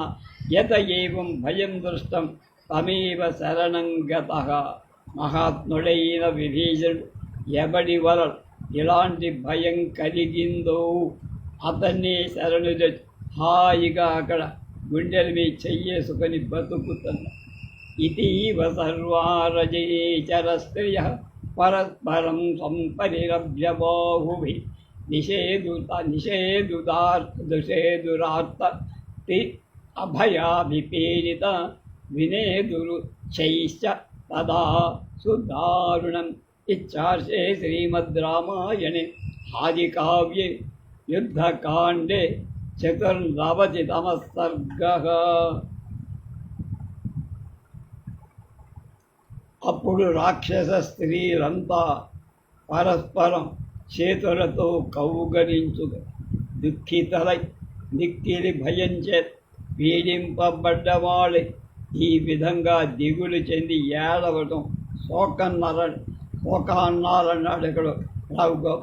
యత ఏవం భయం దృష్టం తమేవ శరణం గతః. మహాత్ముడైన విభీషణుడు ఎవడి వలన ఇలాంటి భయం కలిగిందో అతన్నే శరణు హాయిగా అక్కడ గుండెల మీద చెయ్యేసుకొని బతుకుతున్నా. ఇతీవ సర్వారజేచర స్త్రియ పరస్పరం సంపరిరభ్య బాహుభిః నిషేధురార్త అభయాభిపీడిత వినేదురు చైశ్చ తదా సుదారుణం ఇచ్చార్షే శ్రీమద్ రామాయణే ఆదికావ్యే యుద్ధకాండే చతుర్నవతితమః సర్గః. అప్పుడు రాక్షస స్త్రీలంతా పరస్పరం చేతులతో కౌగలించు దుఃఖితలై మిక్కిలి భయంచే పీడింపబడ్డవాళ్ళై ఈ విధంగా దిగులు చెంది ఏడవటం శోకాన్నాలన్నాడు ఇక్కడ రావుగా.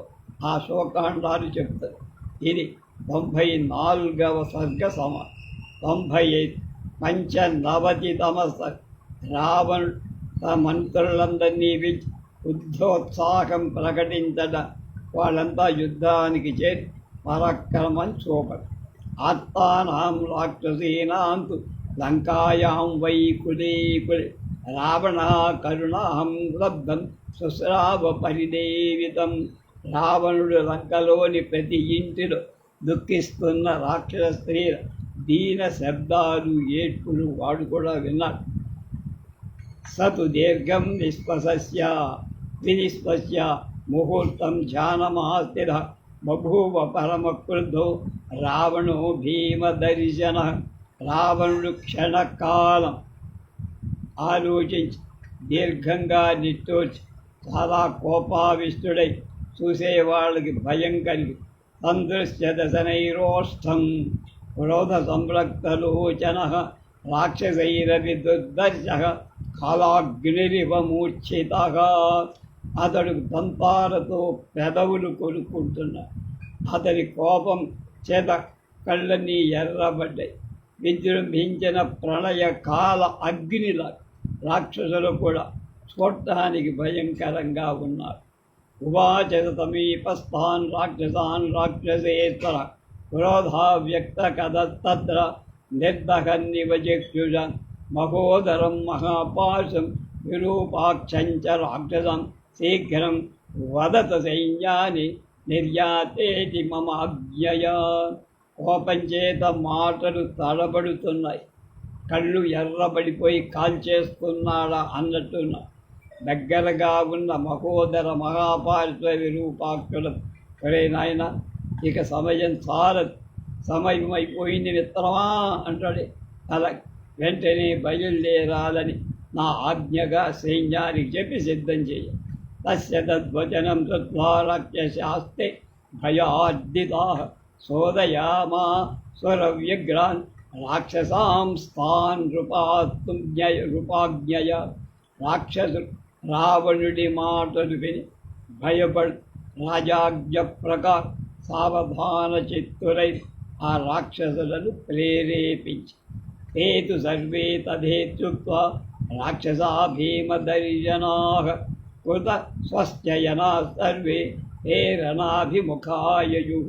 ఆ శోకాండాలు చెప్తారు. ఇది 94వ సర్గ 95 పంచనవతితమ రావణుడు తన మంత్రులందరినీ యుద్ధోత్సాహం ప్రకటించడం, వాళ్ళంతా యుద్ధానికి చేరి పరాక్రమం చూపడు. ఆత్మానాం రాక్షసీనాం తు లంకాయాం వై కులే కులే రావణ కరుణాం లబ్ధం శుశ్రావ పరిదేవితం. రావణుడు లంకలోని ప్రతి ఇంటిలో దుఃఖిస్తున్న రాక్షస స్త్రీల దీన శబ్దాలు ఏడ్పులు వాడు కూడా విన్నాడు. సతు దీర్ఘం వినిస్పశ్య ముహూర్తం ధ్యానమాస్థిర బభూవ పరమక్రుద్ధో రావణో భీమదర్శన. రావణుడు క్షణకాలం ఆలోచించి దీర్ఘంగా నిట్టూర్చి చాలా కోపావిష్టుడై చూసేవాళ్ళకి భయం కలిగి సందృశ్య దశనైరోష్టం క్రోధ సంరక్తలోచన రాక్షసైరవి దుర్దర్శ కాలాగ్నిరివ మూర్ఛితగా. అతడు దంతాలతో పెదవులు కొనుక్కుంటున్నాడు. అతని కోపం చేత కళ్ళన్నీ ఎర్రబడ్డాయి. విజృంభించిన ప్రళయ కాల అగ్నిలా రాక్షసులు కూడా చూడటానికి భయంకరంగా ఉన్నారు. ఉవాచ సమీపస్థాన్ రాక్షసాన్ రాక్షసేశ్వర క్రోధా వ్యక్త కథత్ర నిర్దహన్నివ చక్షుష మహోదరం మహాపాశం విరూపాక్షంచ రాక్షసం శీఘ్రం వదత సైన్యాన్ని నిర్యాతేతి మమ అజ్ఞయా. కోపం చేత మాటలు తడబడుతున్నాయి. కళ్ళు ఎర్రబడిపోయి కాల్చేస్తున్నాడా అన్నట్టున్నా. దగ్గరగా ఉన్న మహోదర మహాపార్శ్వ విరూపాక్షుల ఒరే నాయన, ఇక సమయం సమయం అయిపోయింది మిత్రమా అంటాడే. అలా వెంటనే బయలుదేరాలని నా ఆజ్ఞగా సైన్యానికి చెప్పి సిద్ధం చేయ. తస్య తద్వచనం శ్రుత్వా రాక్షసాస్తే భయార్దితా సోదయామా స్వరవ్యగ్రాన్ రాక్షసాంస్తాన్ రూపాజ్ఞయ. రాక్షసులు రావణుడి మాటలు విని భయపడు రాజాజ్ఞ ప్రకారం సావధాన చిత్తులై ఆ రాక్షసులను ప్రేరేపించి తేతు సర్వే తథేత్యుక్త్వా రాక్షసా భీమదర్శనాః కృత స్వస్త్యయనా సర్వే హే రణాభిముఖాయయుః.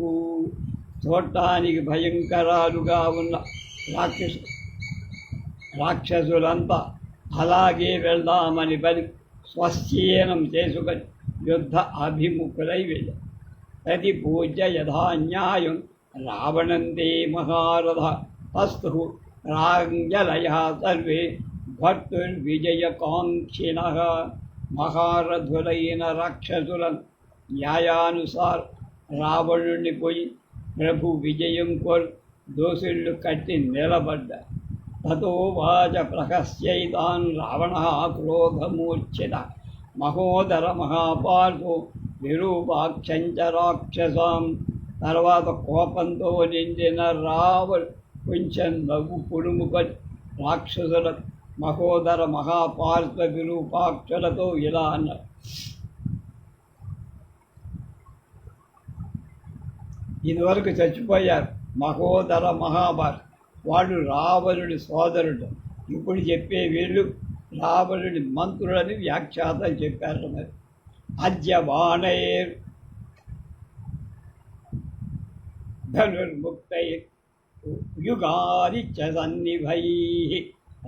చూడటానికి భయంకరాలుగా ఉన్న రాక్షసులంతా అలాగే వెళ్దామని పని స్వస్యనం చేసుకొని యుద్ధ అభిముఖులై వెళ్ళారు. ప్రతి పూజ్య యథాన్యాయం రావణంతే మహారథ అస్తు రాంజలయ సర్వే భర్తుర్విజయకాంక్షిణః. మహారథులైన రాక్షసులను న్యాయానుసారం రావణుణ్ణి పోయి ప్రభు విజయం కోరు దోషుళ్ళు కట్టి నిలబడ్డారు. తతో వాచ ప్రహస్యైతాన్ రావణ క్రోధమూర్ఛిత మహోదర మహాపార్శ్వో విరూపాక్షంచ రాక్షసాం. తర్వాత కోపంతో నిండిన రావణుడు కొంచెం నవ్వు పుడుముకొని రాక్షసుల మహోదర మహాపార్శ్వ విరూపాక్షులతో ఇలా అన్నారు. ఇదివరకు చచ్చిపోయారు మహోదర మహాభారత్, వాడు రావణుడి సోదరుడు. ఇప్పుడు చెప్పే వీళ్ళు రావణుడి మంత్రులని వ్యాఖ్యాతలు చెప్పారు. మరి అద్య బాణైర్ ధనుర్ముక్తైర్ యుగాదిత్య సన్నిభైః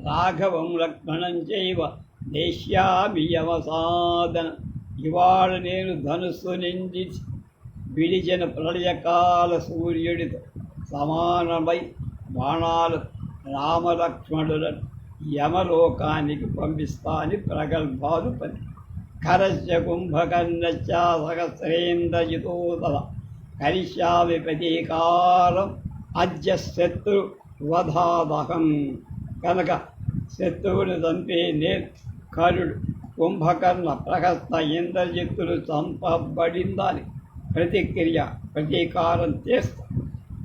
రాఘవం లక్ష్మణం చైవ దేశ్యామి యమసాదన. ఇవాళ నేను ధనుస్సు నిండి విడిచిన ప్రళయకాల సూర్యుడితో సమానమై బాణాలు రామలక్ష్మణులను యమలోకానికి పంపిస్తా అని ప్రగల్భాలు పని. ఖరస్య కుంభకర్ణశ్చ సహస్రేంద్రజితో తద కరిష్యామి ప్రతీకారం అద్య శత్రు వధాదహం. కనుక శత్రువుని చంపే నేను కరుడు కుంభకర్ణ ప్రహస్త ఇంద్రజిత్తులు చంపబడిందని ప్రతీకారం చేస్తా.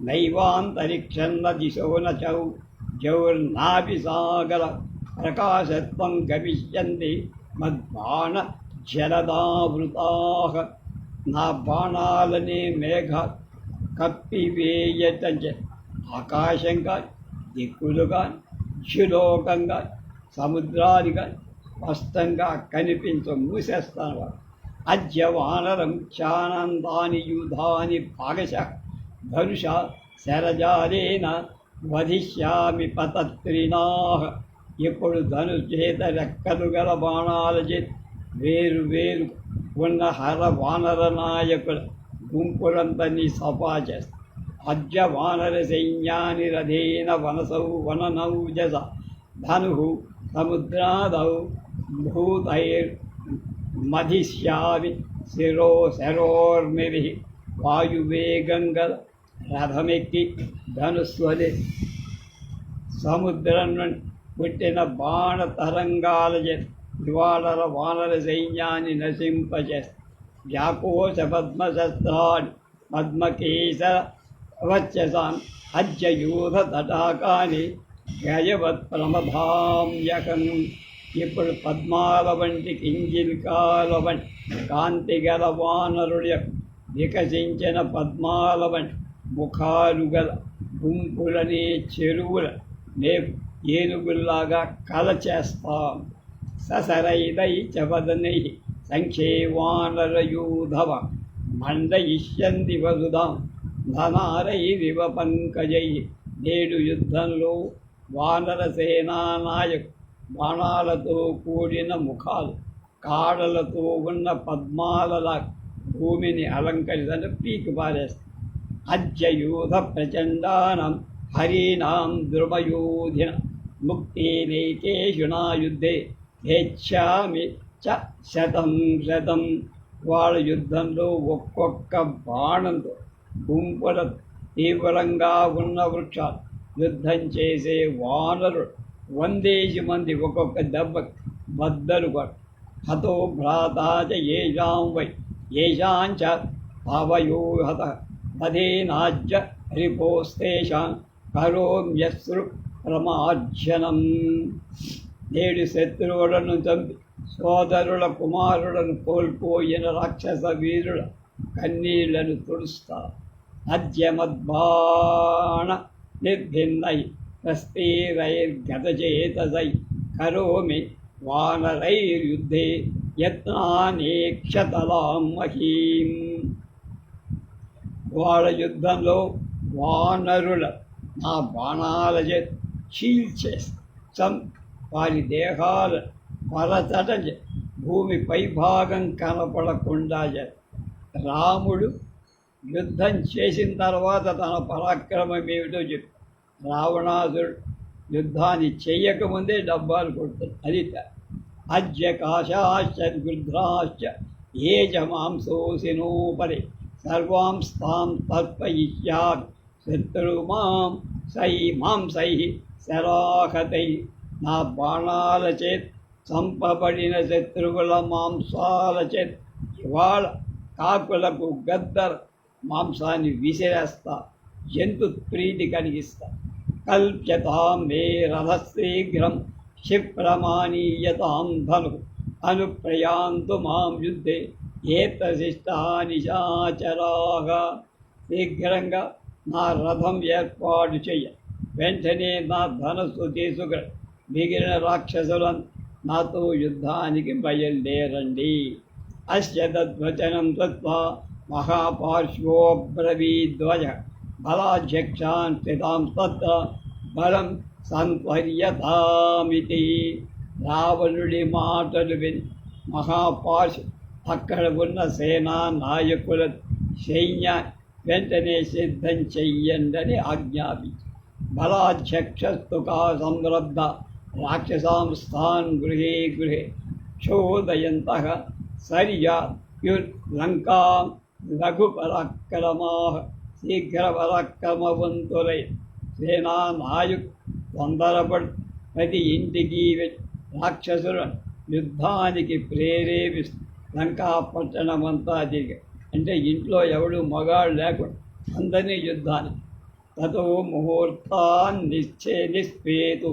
నైవాంతరిక్షన్న దిశోన జౌర్నాభి సాగర ప్రకాశత్వం గమిష్యంతి మద్బాణ జలదావృతాః. నా బాణాలనే మేఘ కప్పివేయటం ఆకాశంగా దిక్కులుగా శిలోకంగా సముద్రాలుగా స్పష్టంగా మూసేస్తాను. అద్య వానరం క్షానందాని యూధాని భాగశ ధనుష శరజాలేన వధిష్యామి పతత్రినాః. ఇప్పుడు ధనుచేత రెక్కలు గల బాణాల చేతి వేరు వేరు ఉన్న హర వానర నాయకుల గుంపులంతని సఫా చేస్తా. అద్య వానర సైన్యాని రథేన వనసౌ వననౌజస ధను సముద్రాదౌ భూతైర్మధిష్యామి శరోర్మిభి. వాయువేగంగల రథమెక్కి ధనుస్వలి సముద్రం నుండి పుట్టిన బాణ తరంగాల ఇవాళ వానర సైన్యాన్ని నశింపచేస్తా. వ్యాకోశ పద్మశస్త్రాన్ని పద్మకేశ వచ్చసాన్ అద్య యూధ తటాకాని గయవత్ ప్రమధామ్యకం. ఇప్పుడు పద్మాల వంటి కింజిల్కాల వంటి కాంతి గల వానరుల వికసించిన పద్మాల వంటి ముఖాలు గల గుంపులనే చెరువుల ఏనుగుల్లాగా కలచేస్తాం. ససరైదై చవదనై సంఖ్యే వానరయూధవ మండయిష్యంతి వసుధాం ధనారైరివ పంకజై. నేడు యుద్ధంలో వానర సేనానాయకు బాణాలతో కూడిన ముఖాలు కాడలతో ఉన్న పద్మాలలా భూమిని అలంకరిత పీకి పారేస్తాయి. అద్య యూధ ప్రచండానం హరీనాం ద్రుమయోధిన ముక్తినైకేషునా యుద్ధే హేచ్ఛామి చ శతం శతం. వాళ్ళ యుద్ధంలో ఒక్కొక్క బాణంతో గుంపుల తీవ్రంగా ఉన్న వృక్షాలు యుద్ధం చేసే వానరుడు 100 మంది ఒక్కొక్క దెబ్బ బద్దలు కొట్ట. హతో భ్రాతాచ ఏషాం వై ఏషాంచ భావయో హత పదేనాజ్య రిపోస్తేషాం కరోమ్యశ్రు ప్రమార్జనం. నేడు శత్రువులను చంపి సోదరుల కుమారులను కోల్పోయిన రాక్షస వీరుల కన్నీళ్లను తుడుస్తారు. అద్య మద్బాణ నిర్భిన్నై ప్రస్థిరైర్గతచేతసై కరోమి వానరైర్యుద్ధే యత్నానేక్షతలాం మహీం. వాళ్ళ యుద్ధంలో వానరుల నా బాణాల చేత చీల్చేస్తాం. వారి దేహాల పరచట భూమి పైభాగం కనపడకుండా రాముడు యుద్ధం చేసిన తర్వాత తన పరాక్రమం ఏమిటో చెప్పి రావణాసుడు యుద్ధాన్ని చెయ్యకముందే డబ్బాలు కొడుతాడు. అది అద్య కాశాశ్చ గృధ్రాశ్చ ఏ చ మాంసోసినోపరి సర్వాంస్తాం తర్పయిష్యామి శత్రుమాం సై మాంసై శరాహతై. నా బాణాల చేత చంపబడిన శత్రువుల మాంసాల చేత ఇవాళ కాకులకు గద్దర మాంసాన్ని విసిరేస్తా, జంతు ప్రీతి కలిగిస్తా. కల్ప్యతాం మే రథశీఘ్రం క్షిప్రమాణీయతాం ధను అనుప్రయాంతు మాం యుద్ధే ఏతశిష్టా నిశాచరాః. శీఘ్రంగా నా రథం ఏర్పాటు చెయ్య. వెంటనే నా ధనస్సు తీసుకుని మిగిలిన రాక్షసులను నాతో యుద్ధానికి బయలుదేరండి. అస్య తద్వచనం తత్వా మహాపార్శ్వోబ్రవీద్వయ బలాధ్యక్షాన్ స్థితాం తత్ర బలం సంపర్యతామితి. రావణుడి మాటలు విని మహాపార్శ్వ అక్కడ ఉన్న సేనా నాయకుల సైన్యాన్ని వెంటనే సిద్ధం చెయ్యండి అని ఆజ్ఞాపించి బలాధ్యక్షస్తుకా సంరబ్ధ రాక్షసాంస్థాన్ గృహే గృహే చోదయంతః సర్యాయుర్లంకాం లఘుపరాక్రమాః శీఘ్రపరాక్రమవంతులై సేనానాయక్ తొందరపడి ప్రతి ఇంటికి రాక్షసులను యుద్ధానికి ప్రేరేపిస్తూ లంకాపట్టణమంతా తిరిగి, అంటే ఇంట్లో ఎవడు మగాడు లేకుండా అందరినీ యుద్ధానికి. తతో ముహూర్తాన్ నిశ్చేతు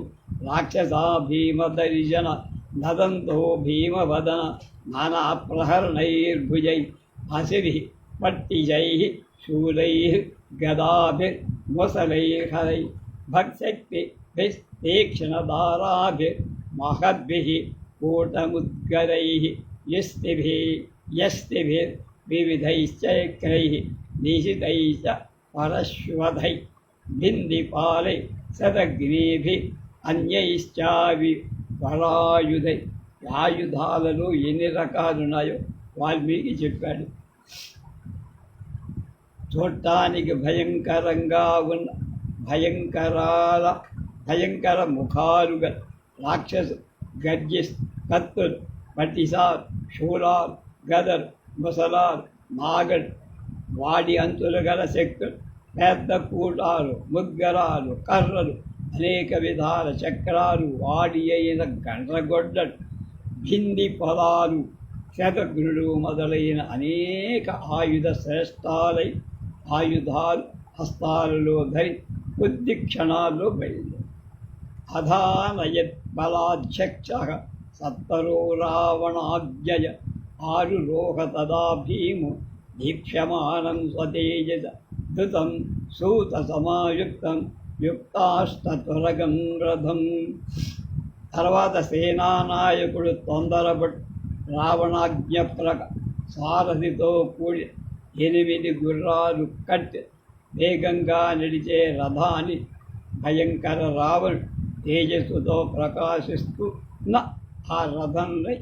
రాక్షసా భీమదర్శన నదంతో భీమవదన నానా ప్రహరణైర్భుజై అసిరి పట్టిజై శూలై గదాభిర్ముసలైర్హరై భక్శక్తి తీక్ష్ణదారాభిర్మహద్భిః కూటముద్గరైః యస్తిభిర్వివిధైశ్చక్రైః నిశితైశ్చ పరశ్వధై బిందిపాలై శతగ్నిభిః అన్యైశ్చావి పరాయుధై. ఆయుధాలలో ఎన్ని రకాలు ఉన్నాయో వాల్మీకి చెప్పాడు. చూడటానికి భయంకరంగా ఉన్న భయంకర ముఖాలుగా రాక్షసు గర్జిస్ కత్తులు పట్టిసాలు శూలాలు గదలు ముసలాలు నాగడు వాడి అంతులు గల శక్తులు పెద్ద కూటాలు ముగ్గరాలు కర్రలు అనేక విధాల చక్రాలు వాడి అయిన గండ్రగొడ్డలు భింది పొలాలు శతఘ్నులు మొదలైన అనేక ఆయుధ శ్రేష్టాలై ఆయుధాలు హస్తాలలో ధరి కొద్ది క్షణాల్లో బయలుదేరి అధానయత్బలాధ్యక్ష సత్తరో రావణాభ్యయ ఆరురోహ తదా భీము దీప్యమానం స్వతేజస ధృతం సూత సమాయుక్తం యుక్తాష్టతురగం రథం. తర్వాత సేనానాయకుడు తొందరపడి రావణాజ్ఞ సారథితో కూడి 8 గుర్రాలు కట్టి వేగంగా నడిచే రథాన్ని భయంకర రావణుడు తేజస్సుతో ప్రకాశిస్తున్న ఆ రథంలో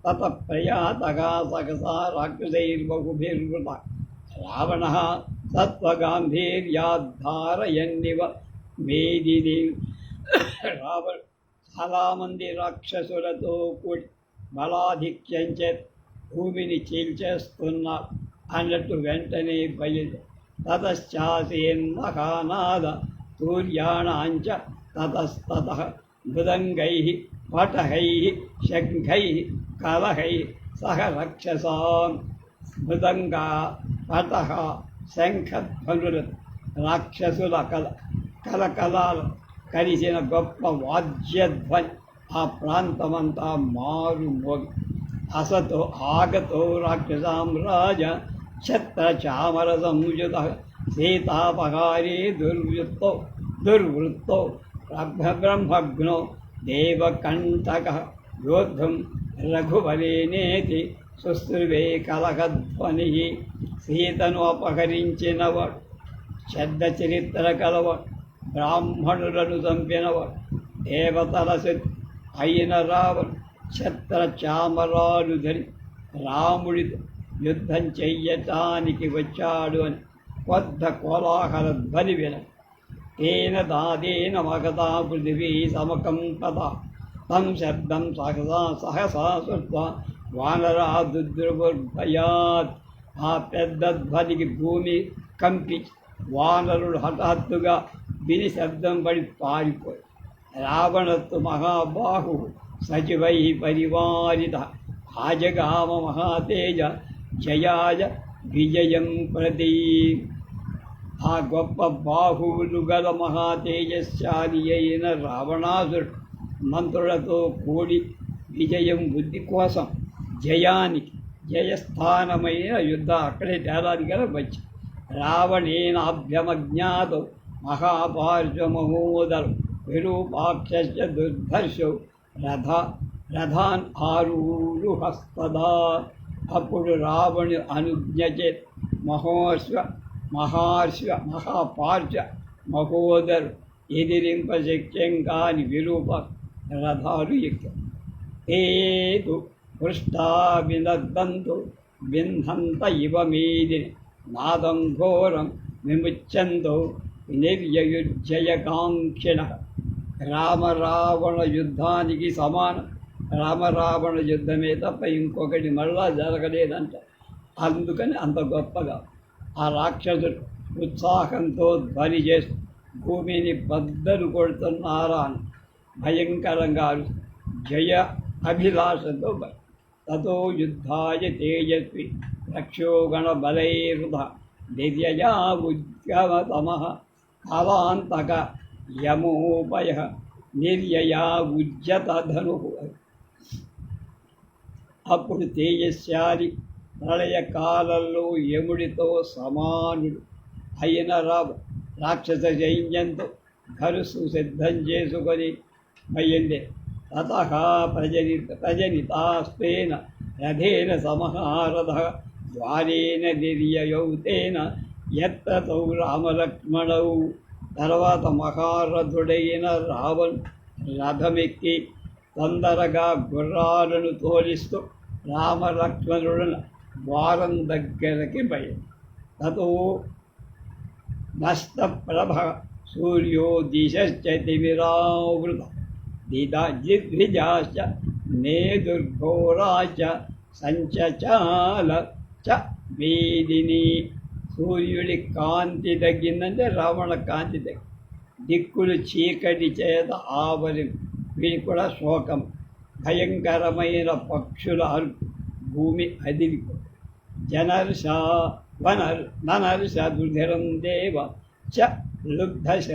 తత ప్రయాతగా సహసా రాక్షసైర్బహుభిర్వృత రావణ సత్వగాంభీర్యాద్ధారయన్నివ మేదిదేవి. రావణుడు చాలామంది రాక్షసులతో కూడి బలాధిక్యంచే భూమిని చీల్చేస్తున్నారు అన్నట్టు వెంటనే బయలు. తతశ్చాసేన్మహానాద తూర్యాణాంచ తతస్తతః మృదంగైః పటహైః శంఖైః కలహైః సహ రక్షసాం. మృదంగ పటహ శంఖధ్వనులు రాక్షసుల కలకలాలు కలిసిన గొప్ప వాద్యధ్వని ఆ ప్రాంతమంతా మారుమోగి. అసతో ఆగతో రాక్షసామ్రాజ ఛత్రచామర సంయుత సీతాపహారీ దుర్వృత్తో బ్రహ్మగ్నో దేవకంటక యోద్ధం రఘుబలేనేతి సుశ్రువే కలహధ్వని. సీతను అపహరించినవాడు, చెడ్డ చరిత్ర కలవాడు, బ్రాహ్మణులను చంపినవాడు, దేవతల అయిన రావణుడు ఛత్రచామరాలు ధరి రాముడితో యుద్ధం చెయ్యటానికి వచ్చాడు అని కొత్త కోలాహల ధ్వని విన తేన దాదేన మగతా పృథివీ సమకంపత తం శబ్దం సహసా శృత్వా వానరా దుద్రుభయాత్. ఆ పెద్ద ధ్వనికి భూమి కంపి వానరుడు హఠాత్తుగా విని శబ్దం పడి పారిపోయి. రావణత్తు మహాబాహు సచివై పరివారిత ఆజగామ మహాతేజ జయాయ విజయం ప్రతి. ఆ గొప్ప బాహువులు గల మహాతేజశాలి అయిన రావణాసురుడు మంత్రులతో కూడి విజయం బుద్ధి కోసం జయానికి జయస్థానమైన యుద్ధ అక్కడే తేలాది గల వచ్చి రావణేనాభ్యమజ్ఞాతో మహాపార్శ్వమహోదరు విరూపాక్ష దుర్ధర్షౌ రథాన్ ఆరూరు హస్తదా. అప్పుడు రావణు అనుజ్ఞచే మహాపార్శ్వ మహోదరు ఎదిరింపశక్యం కాని విరూప రథాలు ఎక్కారు. ఏదు పృష్టా వినద్దంతు వింధంత ఇవ మీదిని నాదం ఘోరం విముచ్యంతో నిర్యయుజ్జయకాంక్షిణ రామరావణ యుద్ధానికి సమానం. రామరావణ యుద్ధమే తప్ప ఇంకొకటి మళ్ళా జరగలేదంట. అందుకని అంత గొప్పగా ఆ రాక్షసుడు ఉత్సాహంతో ధ్వని చేస్తూ భూమిని బద్దలు కొడుతున్నారా అని భయంకరంగా జయ అభిలాషతో తతో యుద్ధాయ తేజస్వి రక్షోగణ బలైరుధ దివ్యయా ఉద్యమతమ కాలాంతక యమోపయ నిర్యయా ఉజ్జత ధను. అప్పుడు తేజస్యాది ప్రళయకాలంలో యముడితో సమానుడు అయిన రాక్షస సైన్యంతో ధనుస్సు సిద్ధం చేసుకొని బయలుదే. తతః ప్రజనితాస్వేన రథేన సమహారథ ద్వారేణ నిర్యయౌతేన యత్రతౌ రామలక్ష్మణౌ. తర్వాత మహారథుడైన రావణ్ రథమెక్కి తొందరగా గుర్రాలను తోలిస్తూ రామలక్ష్మణులను ద్వారం దగ్గరకి బయలు. తతో నష్టప్రభ సూర్యో దిశశ్చ తిమిరావృత ద్విజాశ్చ నేదుర్ఘోరాశ్చ సంచచాల చ వేదిని. సూర్యుడి కాంతి తగ్గిందంటే రావణ కాంతి తగ్గి దిక్కులు చీకటి చేత ఆవరి. వీడి కూడా శోకం. భయంకరమైన పక్షుల అరుపు. భూమి అదిరిపో. జనర్ష ననర్ష దుర్ధరం దేవ చ లుబ్ధశ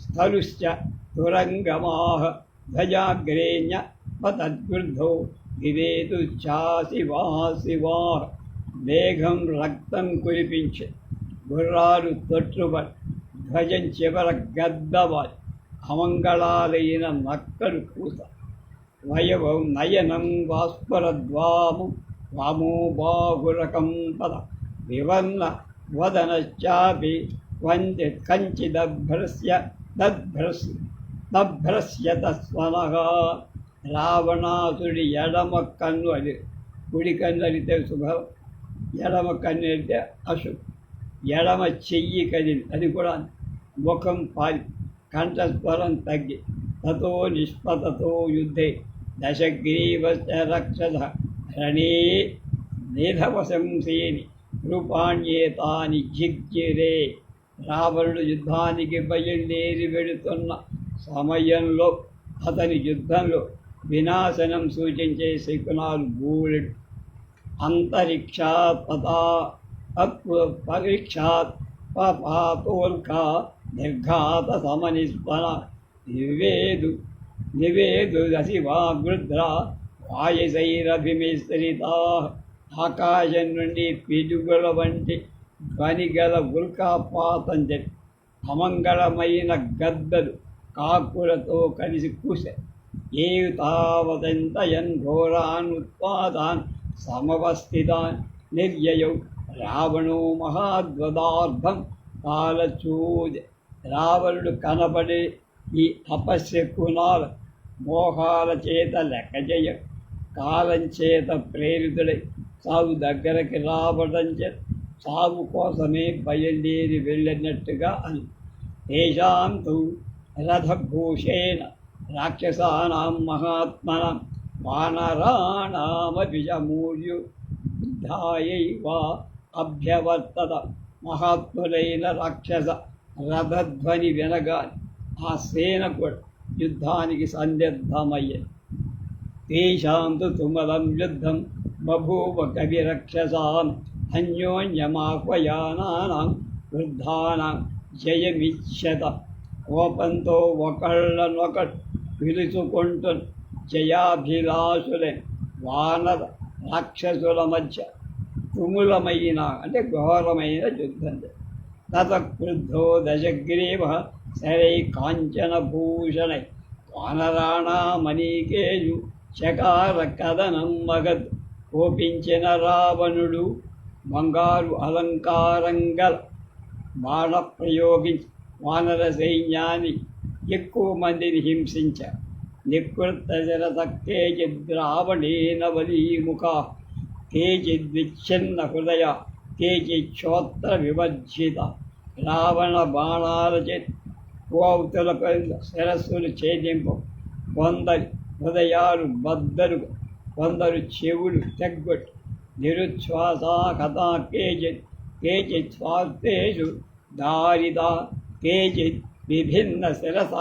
స్థలుశ్చ తురంగమాహ ధ్వజాగ్రేణ్య పతద్గృద్ధో వివేదు చాశివా శివా. మేఘం రక్తం కురిపించే. గుర్రాలు తొట్టుబడి ధ్వజం చివర గద్దవాలి. అమంగళాలైన నక్కలు కూత. వయవం నయనం వాస్పరద్వాము వామో బాహురకం పద వివర్ణ వదనశ్చాపి వంది కంచిదభ్రస్య దభ్రస్యత స్వనః. రావణాసుడి ఎడమ కన్ను అది. కుడి కన్ను అడితే శుభం, ఎడమ కన్ను అడితే అశుభం. ఎడమ చెయ్యి కదిలి, అది కూడా ముఖం పారి, కంఠస్వరం తగ్గి. తతో నిష్పతతో యుద్ధే దశగ్రీవశ్చ రక్షస రణే నిధవశంసేని రూపాణ్యేతాని జిగ్జిరే. రావణుడు యుద్ధానికి బయలుదేరి వెళుతున్న సమయంలో అతని యుద్ధంలో వినాశనం సూచించే శకునాలు గూడెడు. అంతరిక్షాత్ పరీక్షాత్ పాతోల్కా నిర్ఘాత సమనిస్పన నివేదు దశివాగృద్ర వాయసైరభిమిశ్రితా. ఆకాశం నుండి పిడుగుల వంటి ధ్వనిగల ఉల్కాపాతం చెప్పి అమంగళమైన గద్దలు కాకులతో కలిసి కూసే. ఏ తావదంతయన్ ఘోరాన్ ఉత్పాదాన్ సమవస్థితాన్ నిర్యయౌ రావణో మహాద్వదార్థం కాలచూజ. రావణుడు కనబడే ఈ అపశకునాల మోహాల చేత లెక్కజేయ కాలం చేత ప్రేరితుడై సాగు దగ్గరకి రావడం చేత సాగు కోసమే బయలుదేరి వెళ్ళినట్టుగా అని. తేషాం తు రథఘోషేణ రాక్షసానాం మహాత్మనాం వానరాణామపి మూర్యు బుద్ధాయైవ అభ్యవర్తత. మహాత్ములైన రాక్షస రథధ్వని వినగానే ఆ సేన కూడా యుద్ధానికి సందిగ్ధమయ్యేది. తేషాం తు తుమలం యుద్ధం బభూవ కవిరక్షసాం అన్యోన్యమాహ్వయానానాం వృద్ధానాం జయమిచ్ఛత. కోపంతో ఒకళ్ళనొకడు పిలుచుకుంటూ జయాభిలాషులైన వానర రాక్షసుల మధ్య తుములమైన అంటే ఘోరమైన యుద్ధం. తత క్రుద్ధో దశగ్రీవ శరై కాంచనభూషణై వానరాణామనీకేజు చకార కథనం మగద్. కోపించిన రావణుడు బంగారు అలంకారంగల బాణ ప్రయోగించి వానర సైన్యాన్ని ఎక్కువ మందిని హింసించారు. నికృత్తజరత కేచిద్రావణేన వలీముఖ కేచిద్విచ్ఛిన్న హృదయ కేచిచ్చోత్ర వివర్జిత. రావణ బాణాల చేతి కోవతులపై శిరస్సులు ఛేదింపు, కొందరి హృదయాలు బద్దలు, కొందరు చెవులు తెగ్గొట్టు, నిరుచ్ఛ్వాస కథా కేచిత్ కేచిత్ స్వార్థేషు దారిదా కేచిత్ విభిన్న శిరస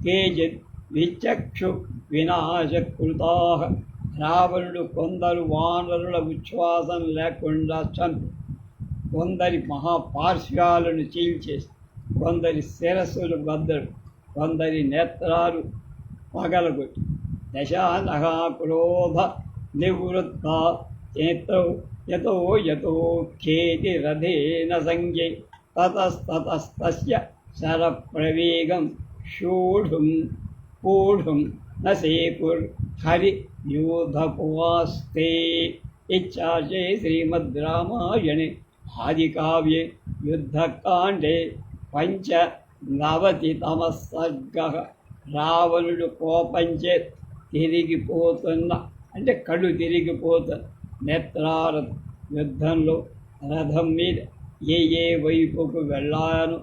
కేచిత్ విచక్షు వినాశకృతా. రావణుడు కొందరు వానరుల ఉచ్ఛ్వాసం లేకుండా చంపి, కొందరి మహాపార్శ్వాలను చీల్చేసి, కొందరి శిరస్సులు బద్దలు, కొందరి నేత్రాలు పగలగొట్టి, దశానహ క్రోధ నివృత్త చేతో యతో యతో ఖేతి రథేన సంజ్ఞే తతస్తతస్తస్య శరప్రవేగం షూఢుం పూఢుం నసేపుర్ హరి యూధపువాస్తే. ఇచ్చాచే శ్రీమద్ రామాయణే ఆదికావ్యే యుద్ధకాండే పంచనవతితమః సర్గః. రావణుడు కోపంచే తిరిగిపోతున్న, అంటే కళ్ళు తిరిగిపోతున్న నేత్రాల యుద్ధంలో రథం మీద ఏ ఏ వైపుకు వెళ్ళాను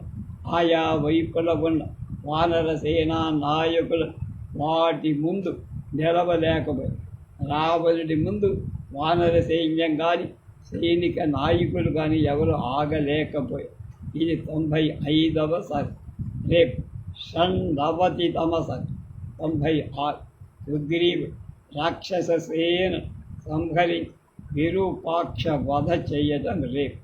ఆయా వైపుల ఉన్న వానర సేనా నాయకులు వాటి ముందు నిలవలేకపోయారు. రావణుడి ముందు వానర సైన్యం కానీ సైనిక నాయకులు కానీ ఎవరు ఆగలేకపోయారు. ఇది 95వ సర్గ. రేపు షణ్ణవతితమ సర్గ 96. సుగ్రీవుడు రాక్షస సేన సంహరించి విరూపాక్ష వధ చేయటం రేపు.